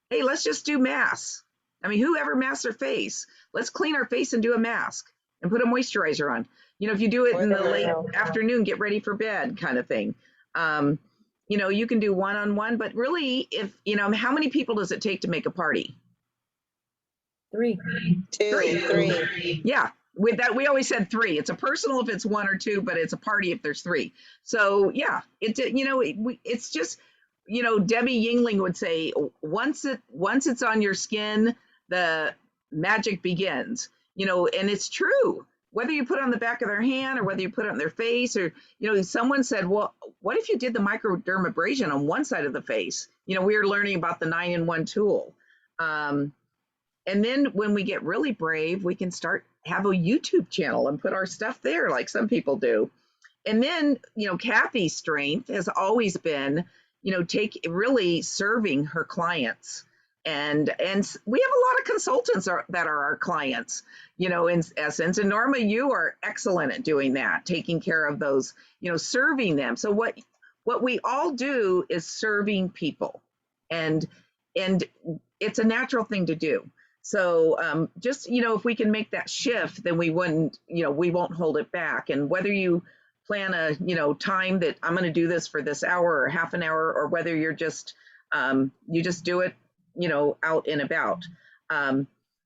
Hey, let's just do masks. I mean, whoever masks their face, let's clean our face and do a mask and put a moisturizer on. If you do it in the late afternoon, get ready for bed kind of thing. You can do one-on-one, but really, if, how many people does it take to make a party? 3. 2, 3. Yeah. With that, we always said 3. It's a personal if it's 1 or 2, but it's a party if there's 3. So yeah, it's just, Debbie Yingling would say, once it's on your skin, the magic begins, and it's true. Whether you put it on the back of their hand or whether you put it on their face, or, someone said, well, what if you did the microdermabrasion on one side of the face we were learning about the 9-in-1 tool. And then when we get really brave, we can have a YouTube channel and put our stuff there like some people do. And then, Cathy's strength has always been, really serving her clients. And we have a lot of consultants that are our clients, in essence. And Norma, you are excellent at doing that, taking care of those, serving them. So what we all do is serving people, and it's a natural thing to do. So just, if we can make that shift, then we wouldn't, we won't hold it back. And whether you plan a, time that I'm going to do this for this hour or half an hour, or whether you're just, you just do it, out and about.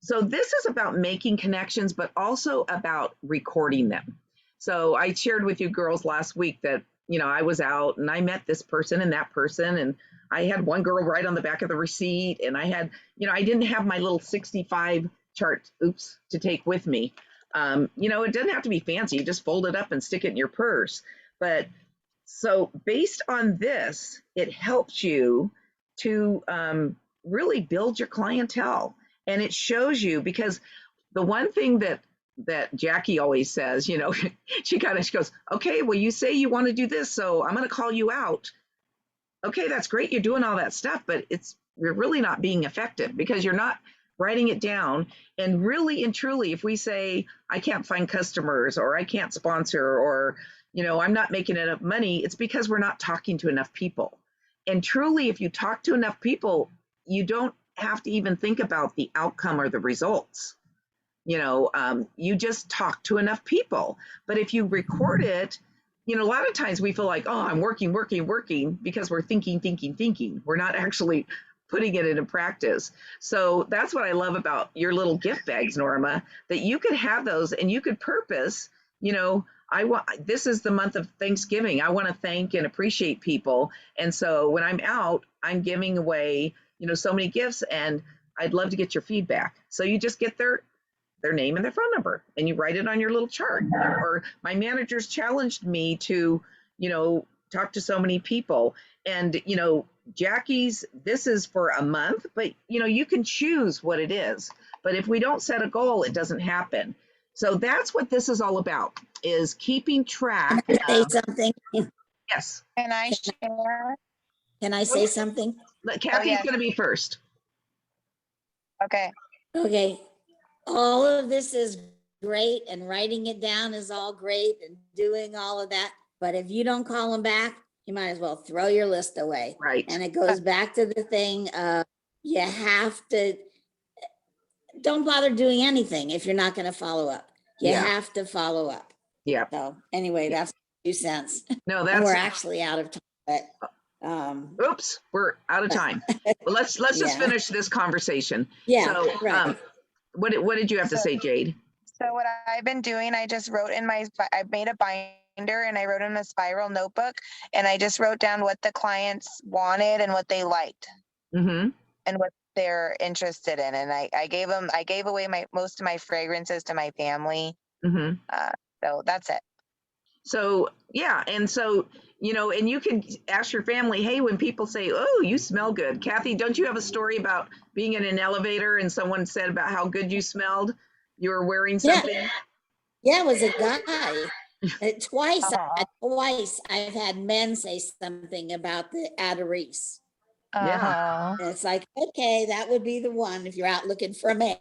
So this is about making connections, but also about recording them. So I shared with you girls last week that, I was out and I met this person and that person, and I had one girl write on the back of the receipt, and I had, I didn't have my little 65 chart, to take with me. It doesn't have to be fancy. You just fold it up and stick it in your purse. But so based on this, it helps you to really build your clientele. And it shows you, because the one thing that Jackie always says, she goes, okay, well, you say you want to do this, so I'm going to call you out. Okay, that's great. You're doing all that stuff, but you're really not being effective because you're not writing it down. And really and truly, if we say, I can't find customers, or I can't sponsor, or, I'm not making enough money, it's because we're not talking to enough people. And truly, if you talk to enough people, you don't have to even think about the outcome or the results. You just talk to enough people. But if you record it, a lot of times we feel like, oh, I'm working, because we're thinking. We're not actually putting it into practice. So that's what I love about your little gift bags, Norma, that you could have those and you could purpose, this is the month of Thanksgiving. I want to thank and appreciate people. And so when I'm out, I'm giving away, so many gifts, and I'd love to get your feedback. So you just get their name and their phone number, and you write it on your little chart. Or my managers challenged me to, talk to so many people. And, Jackie's, this is for a month, but, you can choose what it is. But if we don't set a goal, it doesn't happen. So that's what this is all about, is keeping track. Can I say something? Yes. Can I share? Can I say something? Cathy's yes. going to be first. Okay. Okay. All of this is great, and writing it down is all great, and doing all of that. But if you don't call them back, you might as well throw your list away. Right. And it goes back to the thing of, you have to, don't bother doing anything if you're not going to follow up. You have to follow up. Yeah. So anyway, that's 2 cents. No, And that's, we're actually out of time, but oops, we're out of time. Well, let's just finish this conversation. yeah, So, right. what did you have to say, Jade? So what I've been doing, I just wrote in I made a binder and I wrote in a spiral notebook, and I just wrote down what the clients wanted and what they liked, Mm-hmm. and what they're interested in. And I gave away most of my fragrances to my family. Mm-hmm. So that's it. So, yeah. And so, and you can ask your family, hey, when people say, oh, you smell good. Cathe, don't you have a story about being in an elevator and someone said about how good you smelled? You were wearing something? Yeah, it was a guy. Twice I've had men say something about the Adderese. Yeah. And it's like, okay, that would be the one if you're out looking for a man.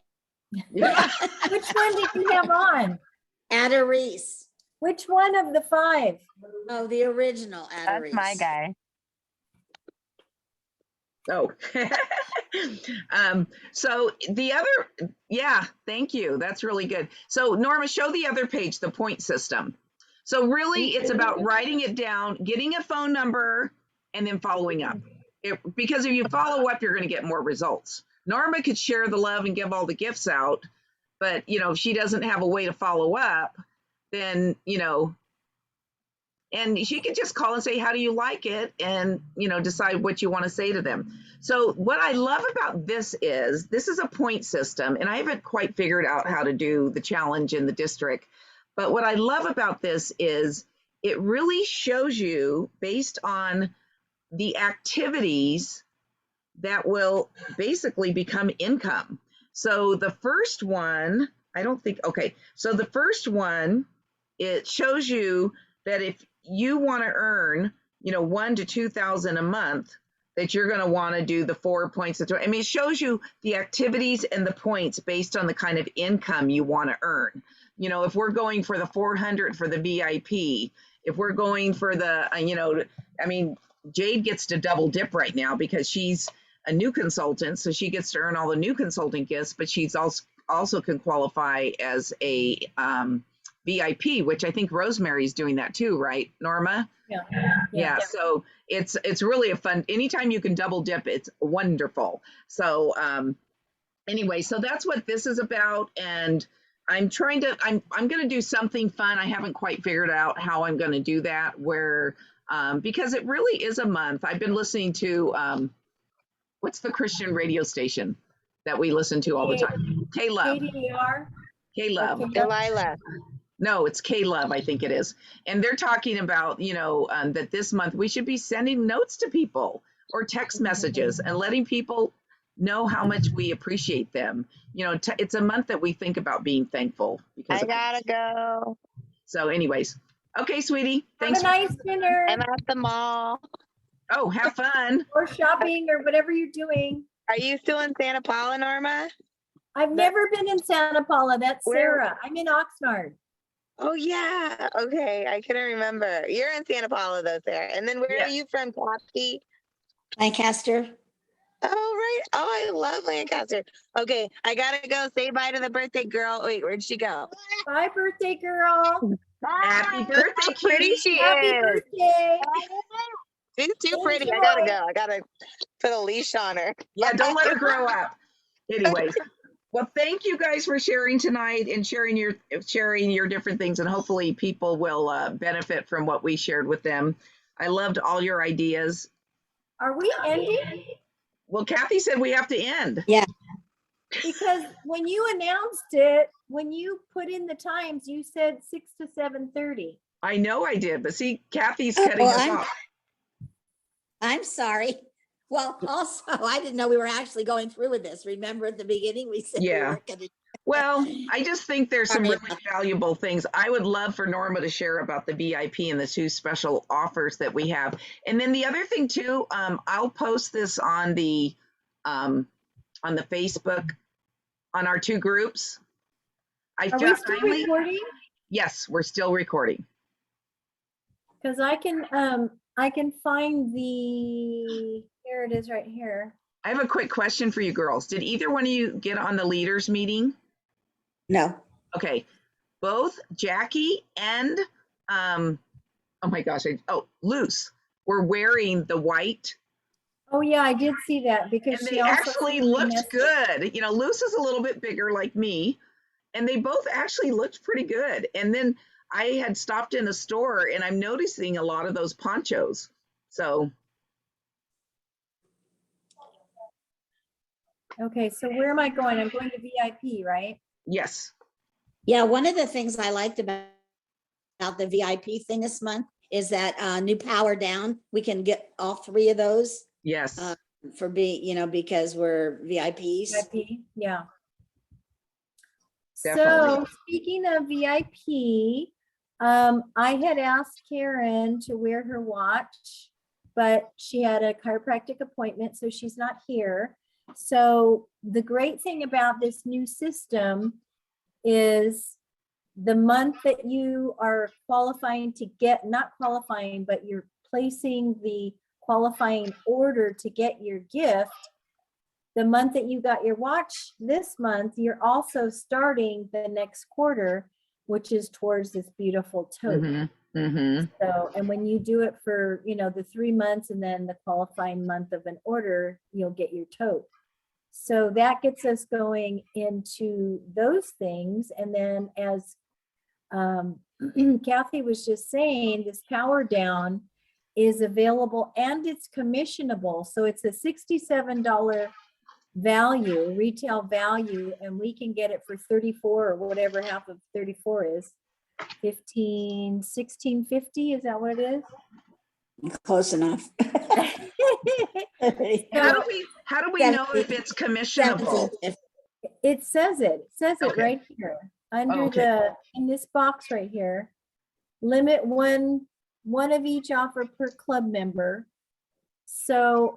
Yeah. Which one did you have on? Adderese. Which one of the 5? Oh, the original Adderese. That's my guy. Oh, so the other, thank you. That's really good. So Norma, show the other page, the point system. So really it's about writing it down, getting a phone number, and then following up. Because if you follow up, you're going to get more results. Norma could share the love and give all the gifts out, but if she doesn't have a way to follow up, then, and she could just call and say, how do you like it? And, decide what you want to say to them. So what I love about this is a point system, and I haven't quite figured out how to do the challenge in the district. But what I love about this is it really shows you, based on the activities that will basically become income. So the first one, I don't think, okay. So the first one, it shows you that if you want to earn, you know, 1,000 to 2,000 a month, that you're going to want to do the 4 points. I mean, it shows you the activities and the points based on the kind of income you want to earn. You know, if we're going for the 400 for the VIP, if we're going for the, you know, I mean, Jade gets to double dip right now because she's a new consultant, so she gets to earn all the new consulting gifts, but she's also can qualify as a VIP, which I think Rosemary's doing that too, right, Norma? Yeah. So it's really a fun. Anytime you can double dip, it's wonderful. So anyway, so that's what this is about, and I'm going to do something fun. I haven't quite figured out how I'm going to do that. Where because it really is a month. I've been listening to what's the Christian radio station that we listen to all the time? K-Love. KDR. K-Love. Okay. Delilah. No, it's K-Love, I think it is. And they're talking about, you know, that this month we should be sending notes to people or text messages and letting people know how much we appreciate them. You know, it's a month that we think about being thankful. Because I gotta go. So anyways, okay, sweetie. Have Thanks. a nice dinner I'm at the mall. Oh, have fun. or shopping or whatever you're doing. Are you still in Santa Paula, Norma? I've never been in Santa Paula. That's Where- Sarah. I'm in Oxnard. Oh yeah. Okay, I couldn't remember. You're in Santa Paula though, Sarah. And then where Yeah. are you from, Cathe? Lancaster. Oh right. Oh, I love Lancaster. Okay, I gotta go say bye to the birthday girl. Wait, where'd she go? Bye, birthday girl. Happy birthday, How pretty cutie. she Happy is. birthday. She's too pretty. I gotta Enjoy. go. I gotta put a leash on her. Yeah, don't let her grow up. Anyways, well, thank you guys for sharing tonight and sharing your different things, and hopefully people will benefit from what we shared with them. I loved all your ideas. Are we ending? Well, Cathe said we have to end. Because when you announced it, when you put in the times, you said 6 to 7:30. I know I did, but see, Kathy's Oh, cutting well, us I'm- off. I'm sorry. Well, also, I didn't know we were actually going through with this. Remember at the beginning, we said we Yeah. weren't gonna. Well, I just think there's some Sorry really about valuable things. I would love for Norma to share about the VIP and the 2 special offers that we have. And then the other thing too, I'll post this on the Facebook on our 2 groups. Are we still recording? Yes, we're still recording. Because I can find the, here it is right here. I have a quick question for you girls. Did either one of you get on the leaders meeting? No. Okay, both Jackie and oh my gosh, Luce were wearing the white, Oh yeah, I did see that because and she they also actually sent me a looked message. good. You know, Luce is a little bit bigger like me, and they both actually looked pretty good. And then I had stopped in a store, and I'm noticing a lot of those ponchos. So Okay, so where am I going? I'm going to VIP, right? yes, Yeah, one of the things I liked about the VIP thing this month is that new power down. We can get all 3 of those yes, for because we're VIPs. VIP, yeah. So Definitely. speaking of VIP, I had asked Karen to wear her watch, but she had a chiropractic appointment, so she's not here. So the great thing about this new system is the month that you are qualifying to get, not qualifying, but you're placing the qualifying order to get your gift. The month that you got your watch this month, you're also starting the next quarter, which is towards this beautiful tote. So, and when you do it for, the 3 months and then the qualifying month of an order, you'll get your tote. So that gets us going into those things. And then as Cathe was just saying, this power down is available and it's commissionable. So it's a $67 value, retail value, and we can get it for 34 or whatever half of 34 is. 16.50, is that what it is? Close enough. How How do we know if it's commissionable? It says it Okay. right here, under okay. in this box right here. Limit one of each offer per club member. So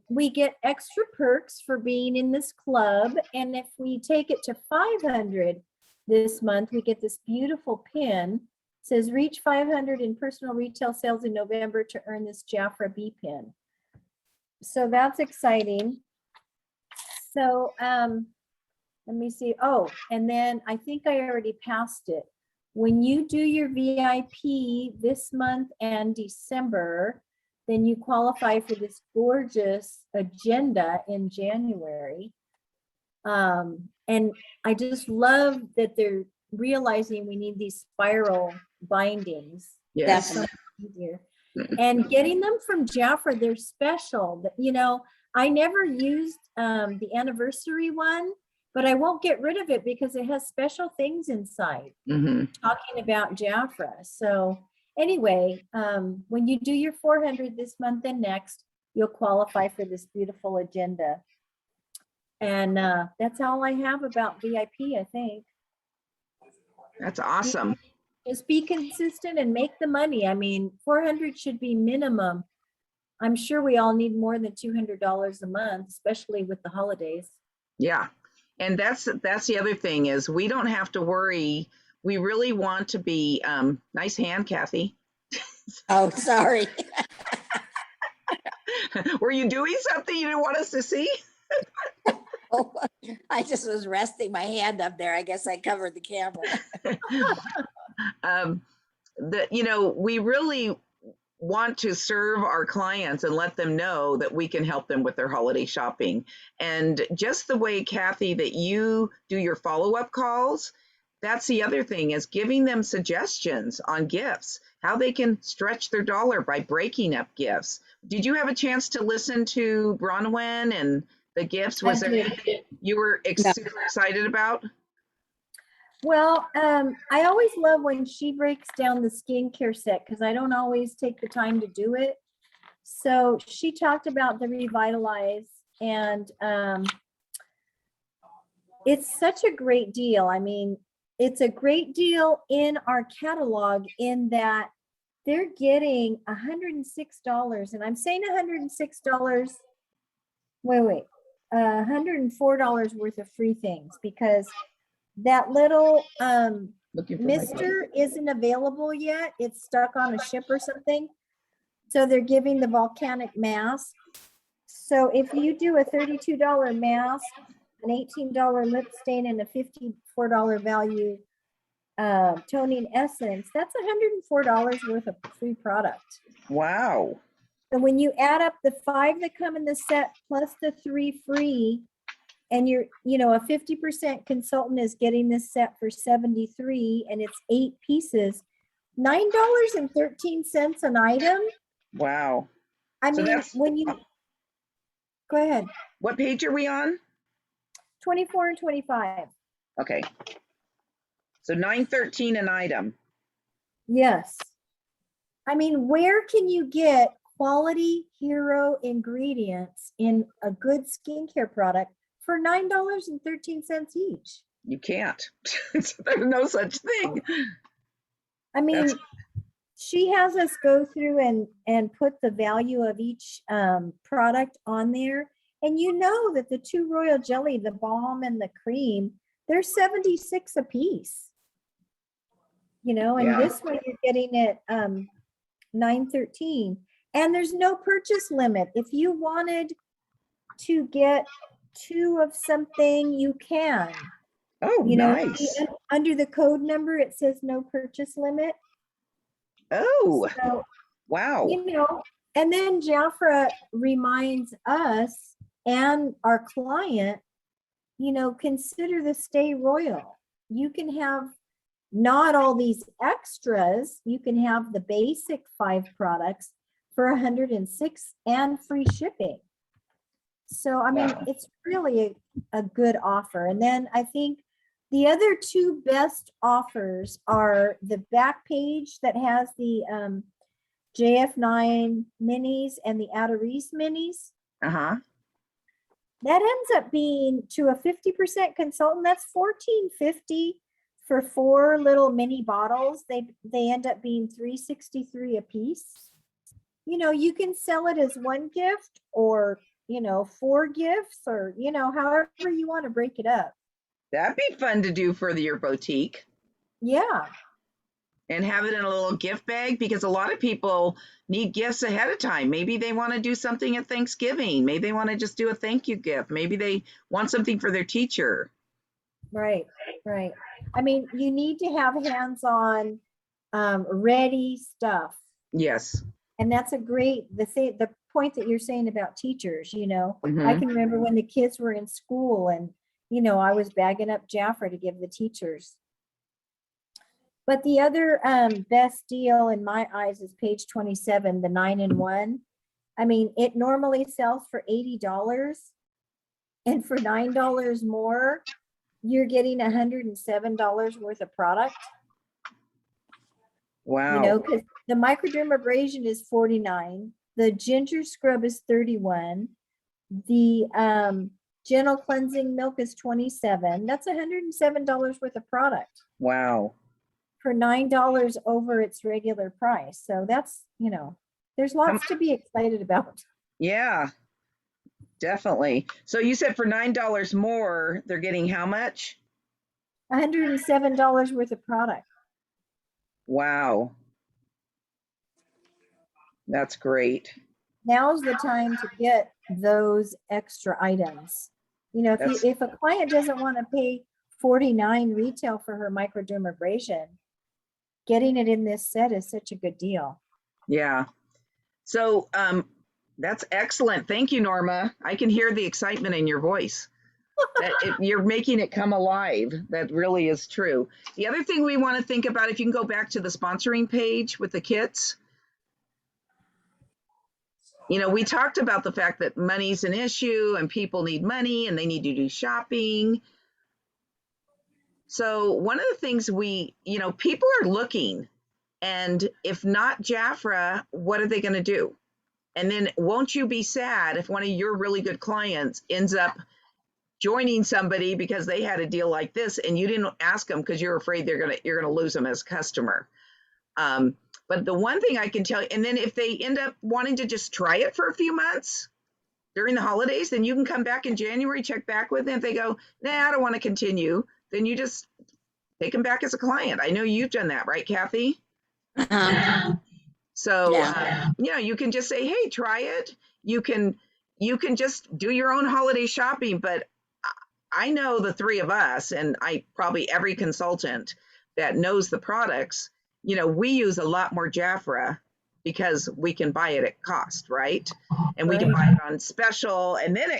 we get extra perks for being in this club. And if we take it to 500 this month, we get this beautiful pin. It says reach 500 in personal retail sales in November to earn this Jafra B pin. So that's exciting. So let me see. Oh, and then I think I already passed it. When you do your VIP this month and December, then you qualify for this gorgeous agenda in January. And I just love that they're realizing we need these spiral bindings. Yes. So much easier. And getting them from Jafra, they're special. You know, I never used the anniversary one, but I won't get rid of it because it has special things inside talking about Jafra. So anyway, when you do your 400 this month and next, you'll qualify for this beautiful agenda. And that's all I have about VIP, I think. That's awesome. Just be consistent and make the money. I mean, 400 should be minimum. I'm sure we all need more than $200 a month, especially with the holidays. Yeah. And that's the other thing is we don't have to worry. We really want to be, nice hand, Cathe. Oh, sorry. Were you doing something you didn't want us to see? Oh, I just was resting my hand up there. I guess I covered the camera. You know, we really want to serve our clients and let them know that we can help them with their holiday shopping. And just the way, Cathe, that you do your follow-up calls, that's the other thing is giving them suggestions on gifts, how they can stretch their dollar by breaking up gifts. Did you have a chance to listen to Bronwyn and the gifts? Was there anything you were super excited about? Well, I always love when she breaks down the skincare set because I don't always take the time to do it. So she talked about the Revitalize, and it's such a great deal. I mean, it's a great deal in our catalog in that they're getting $106, and I'm saying $106. Wait, $104 worth of free things because that little mister isn't available yet. It's stuck on a ship or something. So they're giving the volcanic mask. So if you do a $32 mask, an $18 lip stain, and a $54 value toning essence, that's $104 worth of free product. Wow. So when you add up the 5 that come in the set plus the 3 free, and you're, you know, a 50% consultant is getting this set for $73 and it's 8 pieces, $9.13 an item. Wow. I mean, when you, go ahead. What page are we on? 24 and 25. Okay. So $9.13 an item. Yes. I mean, where can you get quality hero ingredients in a good skincare product for $9.13 each? You can't. There's no such thing. I mean, she has us go through and put the value of each product on there. And you know that the 2 royal jelly, the balm and the cream, they're $76 a piece. You know, and this one you're getting it $9.13. And there's no purchase limit. If you wanted to get 2 of something, you can. Oh, you know, nice. Under the code number, it says no purchase limit. Oh, so, wow. You know, and then Jafra reminds us and our client, you know, consider the stay royal. You can have not all these extras. You can have the basic 5 products for $106 and free shipping. So, I mean, it's really a good offer. And then I think the other 2 best offers are the back page that has the JF9 minis and the Outer East minis. That ends up being to a 50% consultant, that's $14.50 for 4 little mini bottles. They end up being $3.63 a piece. You know, you can sell it as one gift or, you know, 4 gifts or, you know, however you want to break it up. That'd be fun to do for your boutique. Yeah, And have it in a little gift bag, because a lot of people need gifts ahead of time. Maybe they want to do something at Thanksgiving. Maybe they want to just do a thank you gift. Maybe they want something for their teacher. right. I mean, you need to have hands-on, ready stuff. Yes. And that's the point that you're saying about teachers, you know, I Mhm. can remember when the kids were in school and, you know, I was bagging up Jafra to give the teachers. But the other best deal in my eyes is page 27, the 9-in-1. I mean, it normally sells for $80, and for $9 more, you're getting $107 worth of product. Wow. You know, because the microdermabrasion is $49, the ginger scrub is $31, the gentle cleansing milk is $27. That's $107 worth of product Wow. for $9 over its regular price. So that's, you know, there's lots to be excited about. Yeah, definitely. So you said for $9 more, they're getting how much? $107 worth of product. Wow. That's great. Now's the time to get those extra items. You know, if a client doesn't want to pay $49 retail for her microdermabrasion, getting it in this set is such a good deal. Yeah. So that's excellent. Thank you, Norma. I can hear the excitement in your voice. You're making it come alive. That really is true. The other thing we want to think about, if you can go back to the sponsoring page with the kits, you know, we talked about the fact that money's an issue and people need money and they need to do shopping. So one of the things you know, people are looking, and if not Jafra, what are they going to do? And then won't you be sad if one of your really good clients ends up joining somebody because they had a deal like this and you didn't ask them because you're afraid you're gonna lose them as a customer. But the one thing I can tell you, and then if they end up wanting to just try it for a few months during the holidays, then you can come back in January, check back with them. If they go, nah, I don't want to continue, then you just take them back as a client. I know you've done that, right, Cathe? So, Yeah. you know, you can just say, hey, try it. You can just do your own holiday shopping. But I know the 3 of us, and I probably every consultant that knows the products, you know, we use a lot more Jafra because we can buy it at cost, right? And we can buy it on special, and then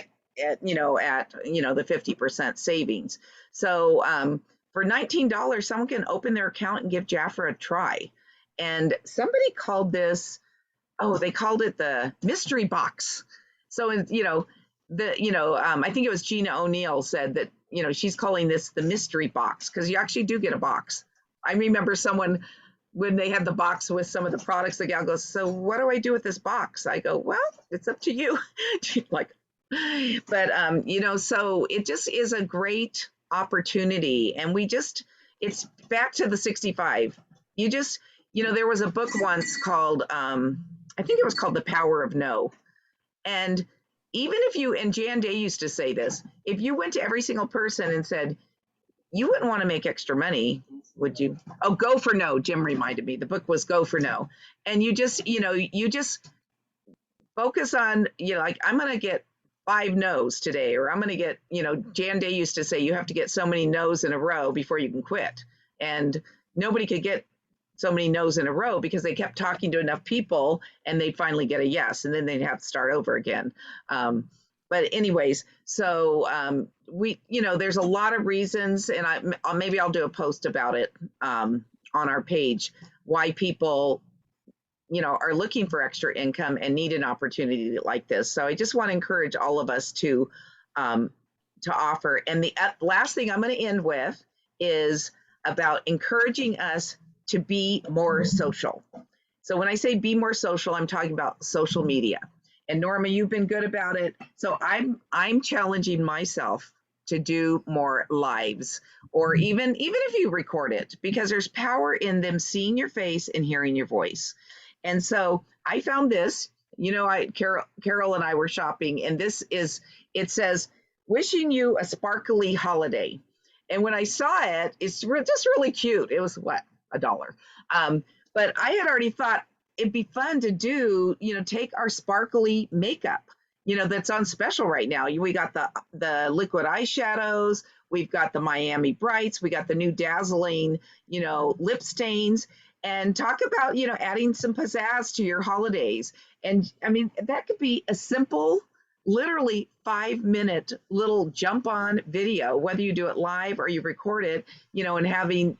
at the 50% savings. So for $19, someone can open their account and give Jafra a try. And somebody called this, they called it the mystery box. So, you know, I think it was Gina O'Neill said that, you know, she's calling this the mystery box because you actually do get a box. I remember someone, when they had the box with some of the products, the gal goes, so what do I do with this box? I go, well, it's up to you. Like, but, you know, so it just is a great opportunity. And it's back to the 65. You know, there was a book once called, I think it was called The Power of No. And even if and Jan Day used to say this, if you went to every single person and said, you wouldn't want to make extra money, would you? Oh, Go for No. Jim reminded me. The book was Go for No. And you just focus on, you know, like, I'm going to get 5 no's today, or I'm going to get, you know, Jan Day used to say you have to get so many no's in a row before you can quit. And nobody could get so many no's in a row because they kept talking to enough people and they'd finally get a yes, and then they'd have to start over again. But anyways, so there's a lot of reasons, and maybe I'll do a post about it on our page, why people, you know, are looking for extra income and need an opportunity like this. So I just want to encourage all of us to offer. And the last thing I'm going to end with is about encouraging us to be more social. So when I say be more social, I'm talking about social media. And Norma, you've been good about it. So I'm challenging myself to do more lives, or even if you record it, because there's power in them seeing your face and hearing your voice. And so I found this, Carol and I were shopping, and it says, wishing you a sparkly holiday. And when I saw it, it's just really cute. It was what, $1. But I had already thought it'd be fun to do, take our sparkly makeup, that's on special right now. We got the liquid eyeshadows, we've got the Miami Brights, we got the new dazzling, lip stains, and talk about, adding some pizzazz to your holidays. And I mean, that could be a simple, literally 5-minute little jump on video, whether you do it live or you record it, and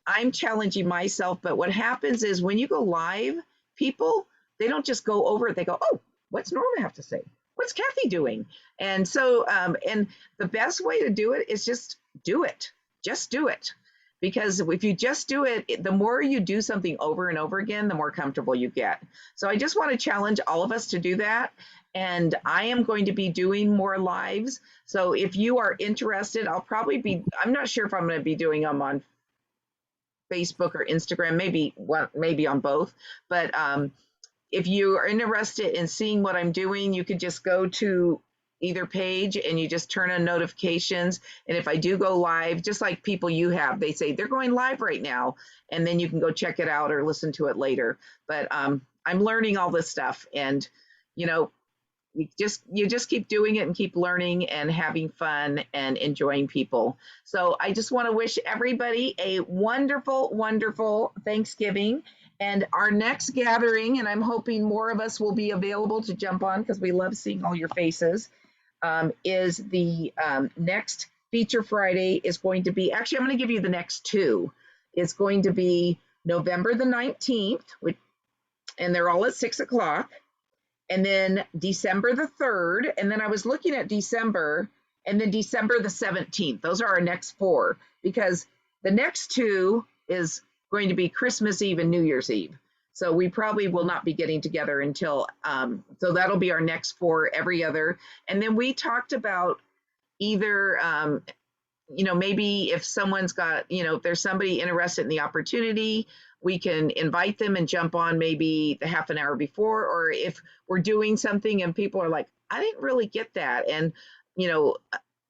I'm challenging myself. But what happens is when you go live, people, they don't just go over it. They go, oh, what's Norma have to say? What's Cathe doing? And so, and the best way to do it is just do it. Just do it. Because if you just do it, the more you do something over and over again, the more comfortable you get. So I just want to challenge all of us to do that. And I am going to be doing more lives. So if you are interested, I'm not sure if I'm going to be doing them on Facebook or Instagram, maybe on both. But if you are interested in seeing what I'm doing, you could just go to either page and you just turn on notifications. And if I do go live, just like people you have, they say they're going live right now, and then you can go check it out or listen to it later. But I'm learning all this stuff, and you just keep doing it and keep learning and having fun and enjoying people. So I just want to wish everybody a wonderful, wonderful Thanksgiving. And our next gathering, and I'm hoping more of us will be available to jump on because we love seeing all your faces, is the next Feature Friday is going to be, actually, I'm going to give you the next two. It's going to be November the 19th, and they're all at 6 o'clock. And then December the 3rd, and then I was looking at December, and then December the 17th. Those are our next four, because the next two is going to be Christmas Eve and New Year's Eve. So we probably will not be getting together until, so that'll be our next four every other. And then we talked about either, maybe if someone's got, if there's somebody interested in the opportunity, we can invite them and jump on maybe the half an hour before, or if we're doing something and people are like, I didn't really get that. And,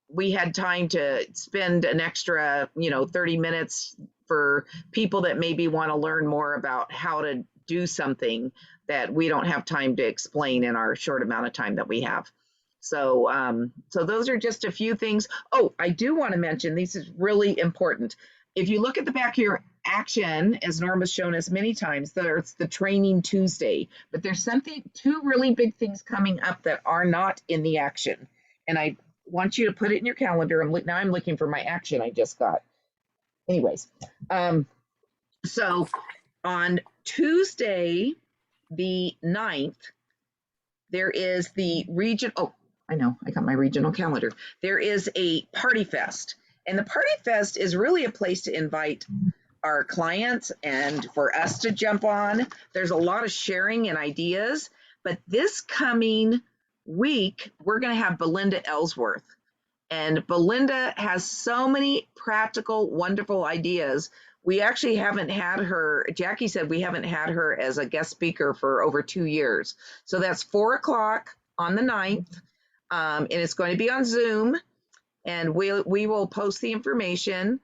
we had time to spend an extra, 30 minutes for people that maybe want to learn more about how to do something that we don't have time to explain in our short amount of time that we have. So, so those are just a few things. Oh, I do want to mention, this is really important. If you look at the back of your action, as Norma's shown us many times, there's the Training Tuesday, but there's two really big things coming up that are not in the action. And I want you to put it in your calendar. Now I'm looking for my action I just got. Anyways, so on Tuesday, the 9th, there is the region. Oh, I know, I got my regional calendar. There is a Party Fest. And the Party Fest is really a place to invite our clients and for us to jump on. There's a lot of sharing and ideas, but this coming week, we're going to have Belinda Ellsworth. And Belinda has so many practical, wonderful ideas. We actually haven't had her, Jackie said we haven't had her as a guest speaker for over 2 years. So that's 4 o'clock on the 9th, and it's going to be on Zoom. And we will post the information.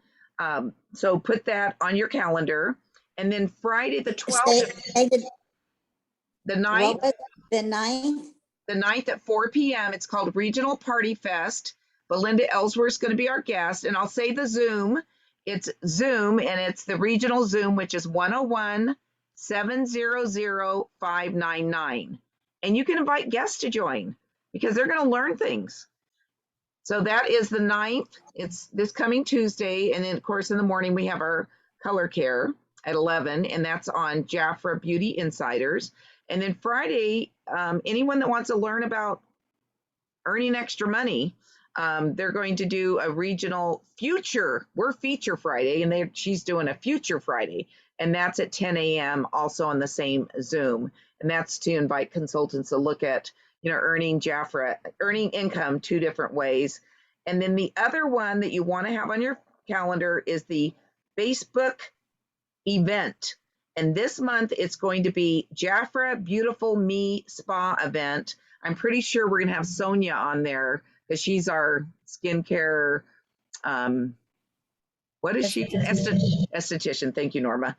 So put that on your calendar. And then Friday the 12th, the 9th, the 9th at 4 p.m. It's called Regional Party Fest. Belinda Ellsworth is going to be our guest. And I'll say the Zoom. It's Zoom, and it's the regional Zoom, which is 101-700-599. And you can invite guests to join because they're going to learn things. So that is the 9th. It's this coming Tuesday. And then, of course, in the morning, we have our color care at 11, and that's on Jafra Beauty Insiders. And then Friday, anyone that wants to learn about earning extra money, they're going to do a regional Feature Friday, and she's doing a Future Friday. and that's at 10 a.m. also on the same Zoom. And that's to invite consultants to look at, earning Jafra, earning income 2 different ways. And then the other one that you want to have on your calendar is the Facebook event. And this month it's going to be Jafra Beautiful Me Spa event. I'm pretty sure we're going to have Sonia on there because she's our skincare, what is she? Esthetician. Thank you, Norma.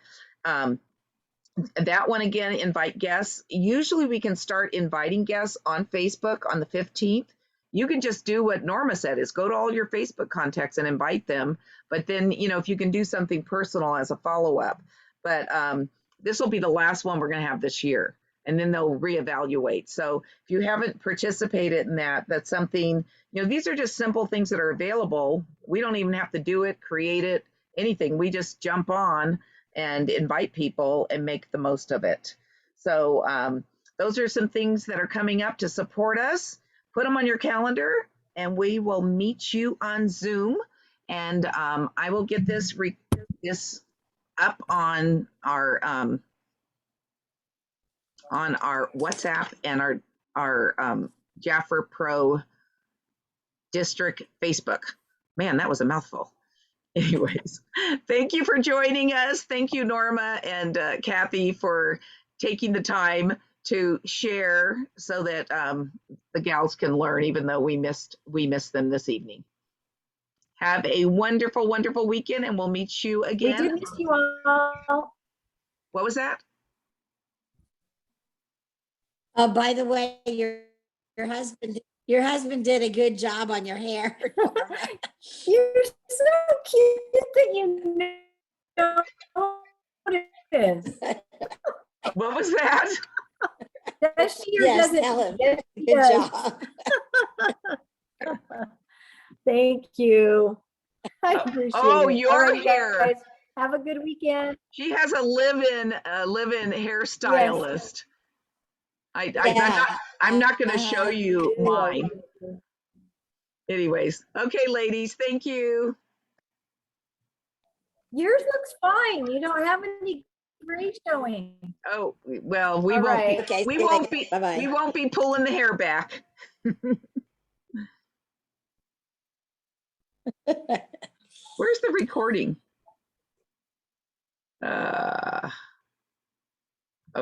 That one again, invite guests. Usually we can start inviting guests on Facebook on the 15th. You can just do what Norma said, is go to all your Facebook contacts and invite them. But then, if you can do something personal as a follow-up. But this will be the last one we're going to have this year. And then they'll reevaluate. So if you haven't participated in that, that's something, these are just simple things that are available. We don't even have to do it, create it, anything. We just jump on and invite people and make the most of it. So those are some things that are coming up to support us. Put them on your calendar and we will meet you on Zoom. And I will get this up on our WhatsApp and our Jafra Pro District Facebook. Man, that was a mouthful. Anyways, thank you for joining us. Thank you, Norma and Cathe, for taking the time to share so that the gals can learn, even though we missed them this evening. Have a wonderful, wonderful weekend, and we'll meet you again. We did miss you all. What was that? By the way, your husband did a good job on your hair. You're so cute that you noticed. What was that? Does she or Yes, doesn't? tell him. Yes, she Good does. job. Thank you. I appreciate Oh, it. your All right, hair. guys, have a good weekend. She has a live-in hairstylist. I'm not going to show you mine. Anyways, okay, ladies, thank you. Yours looks fine. You don't have any gray showing. Oh, well, we All won't right. be, Okay, we see you won't later. be, Bye-bye. we won't be pulling the hair back. Where's the recording? Oh,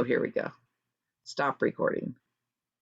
here we go. Stop recording.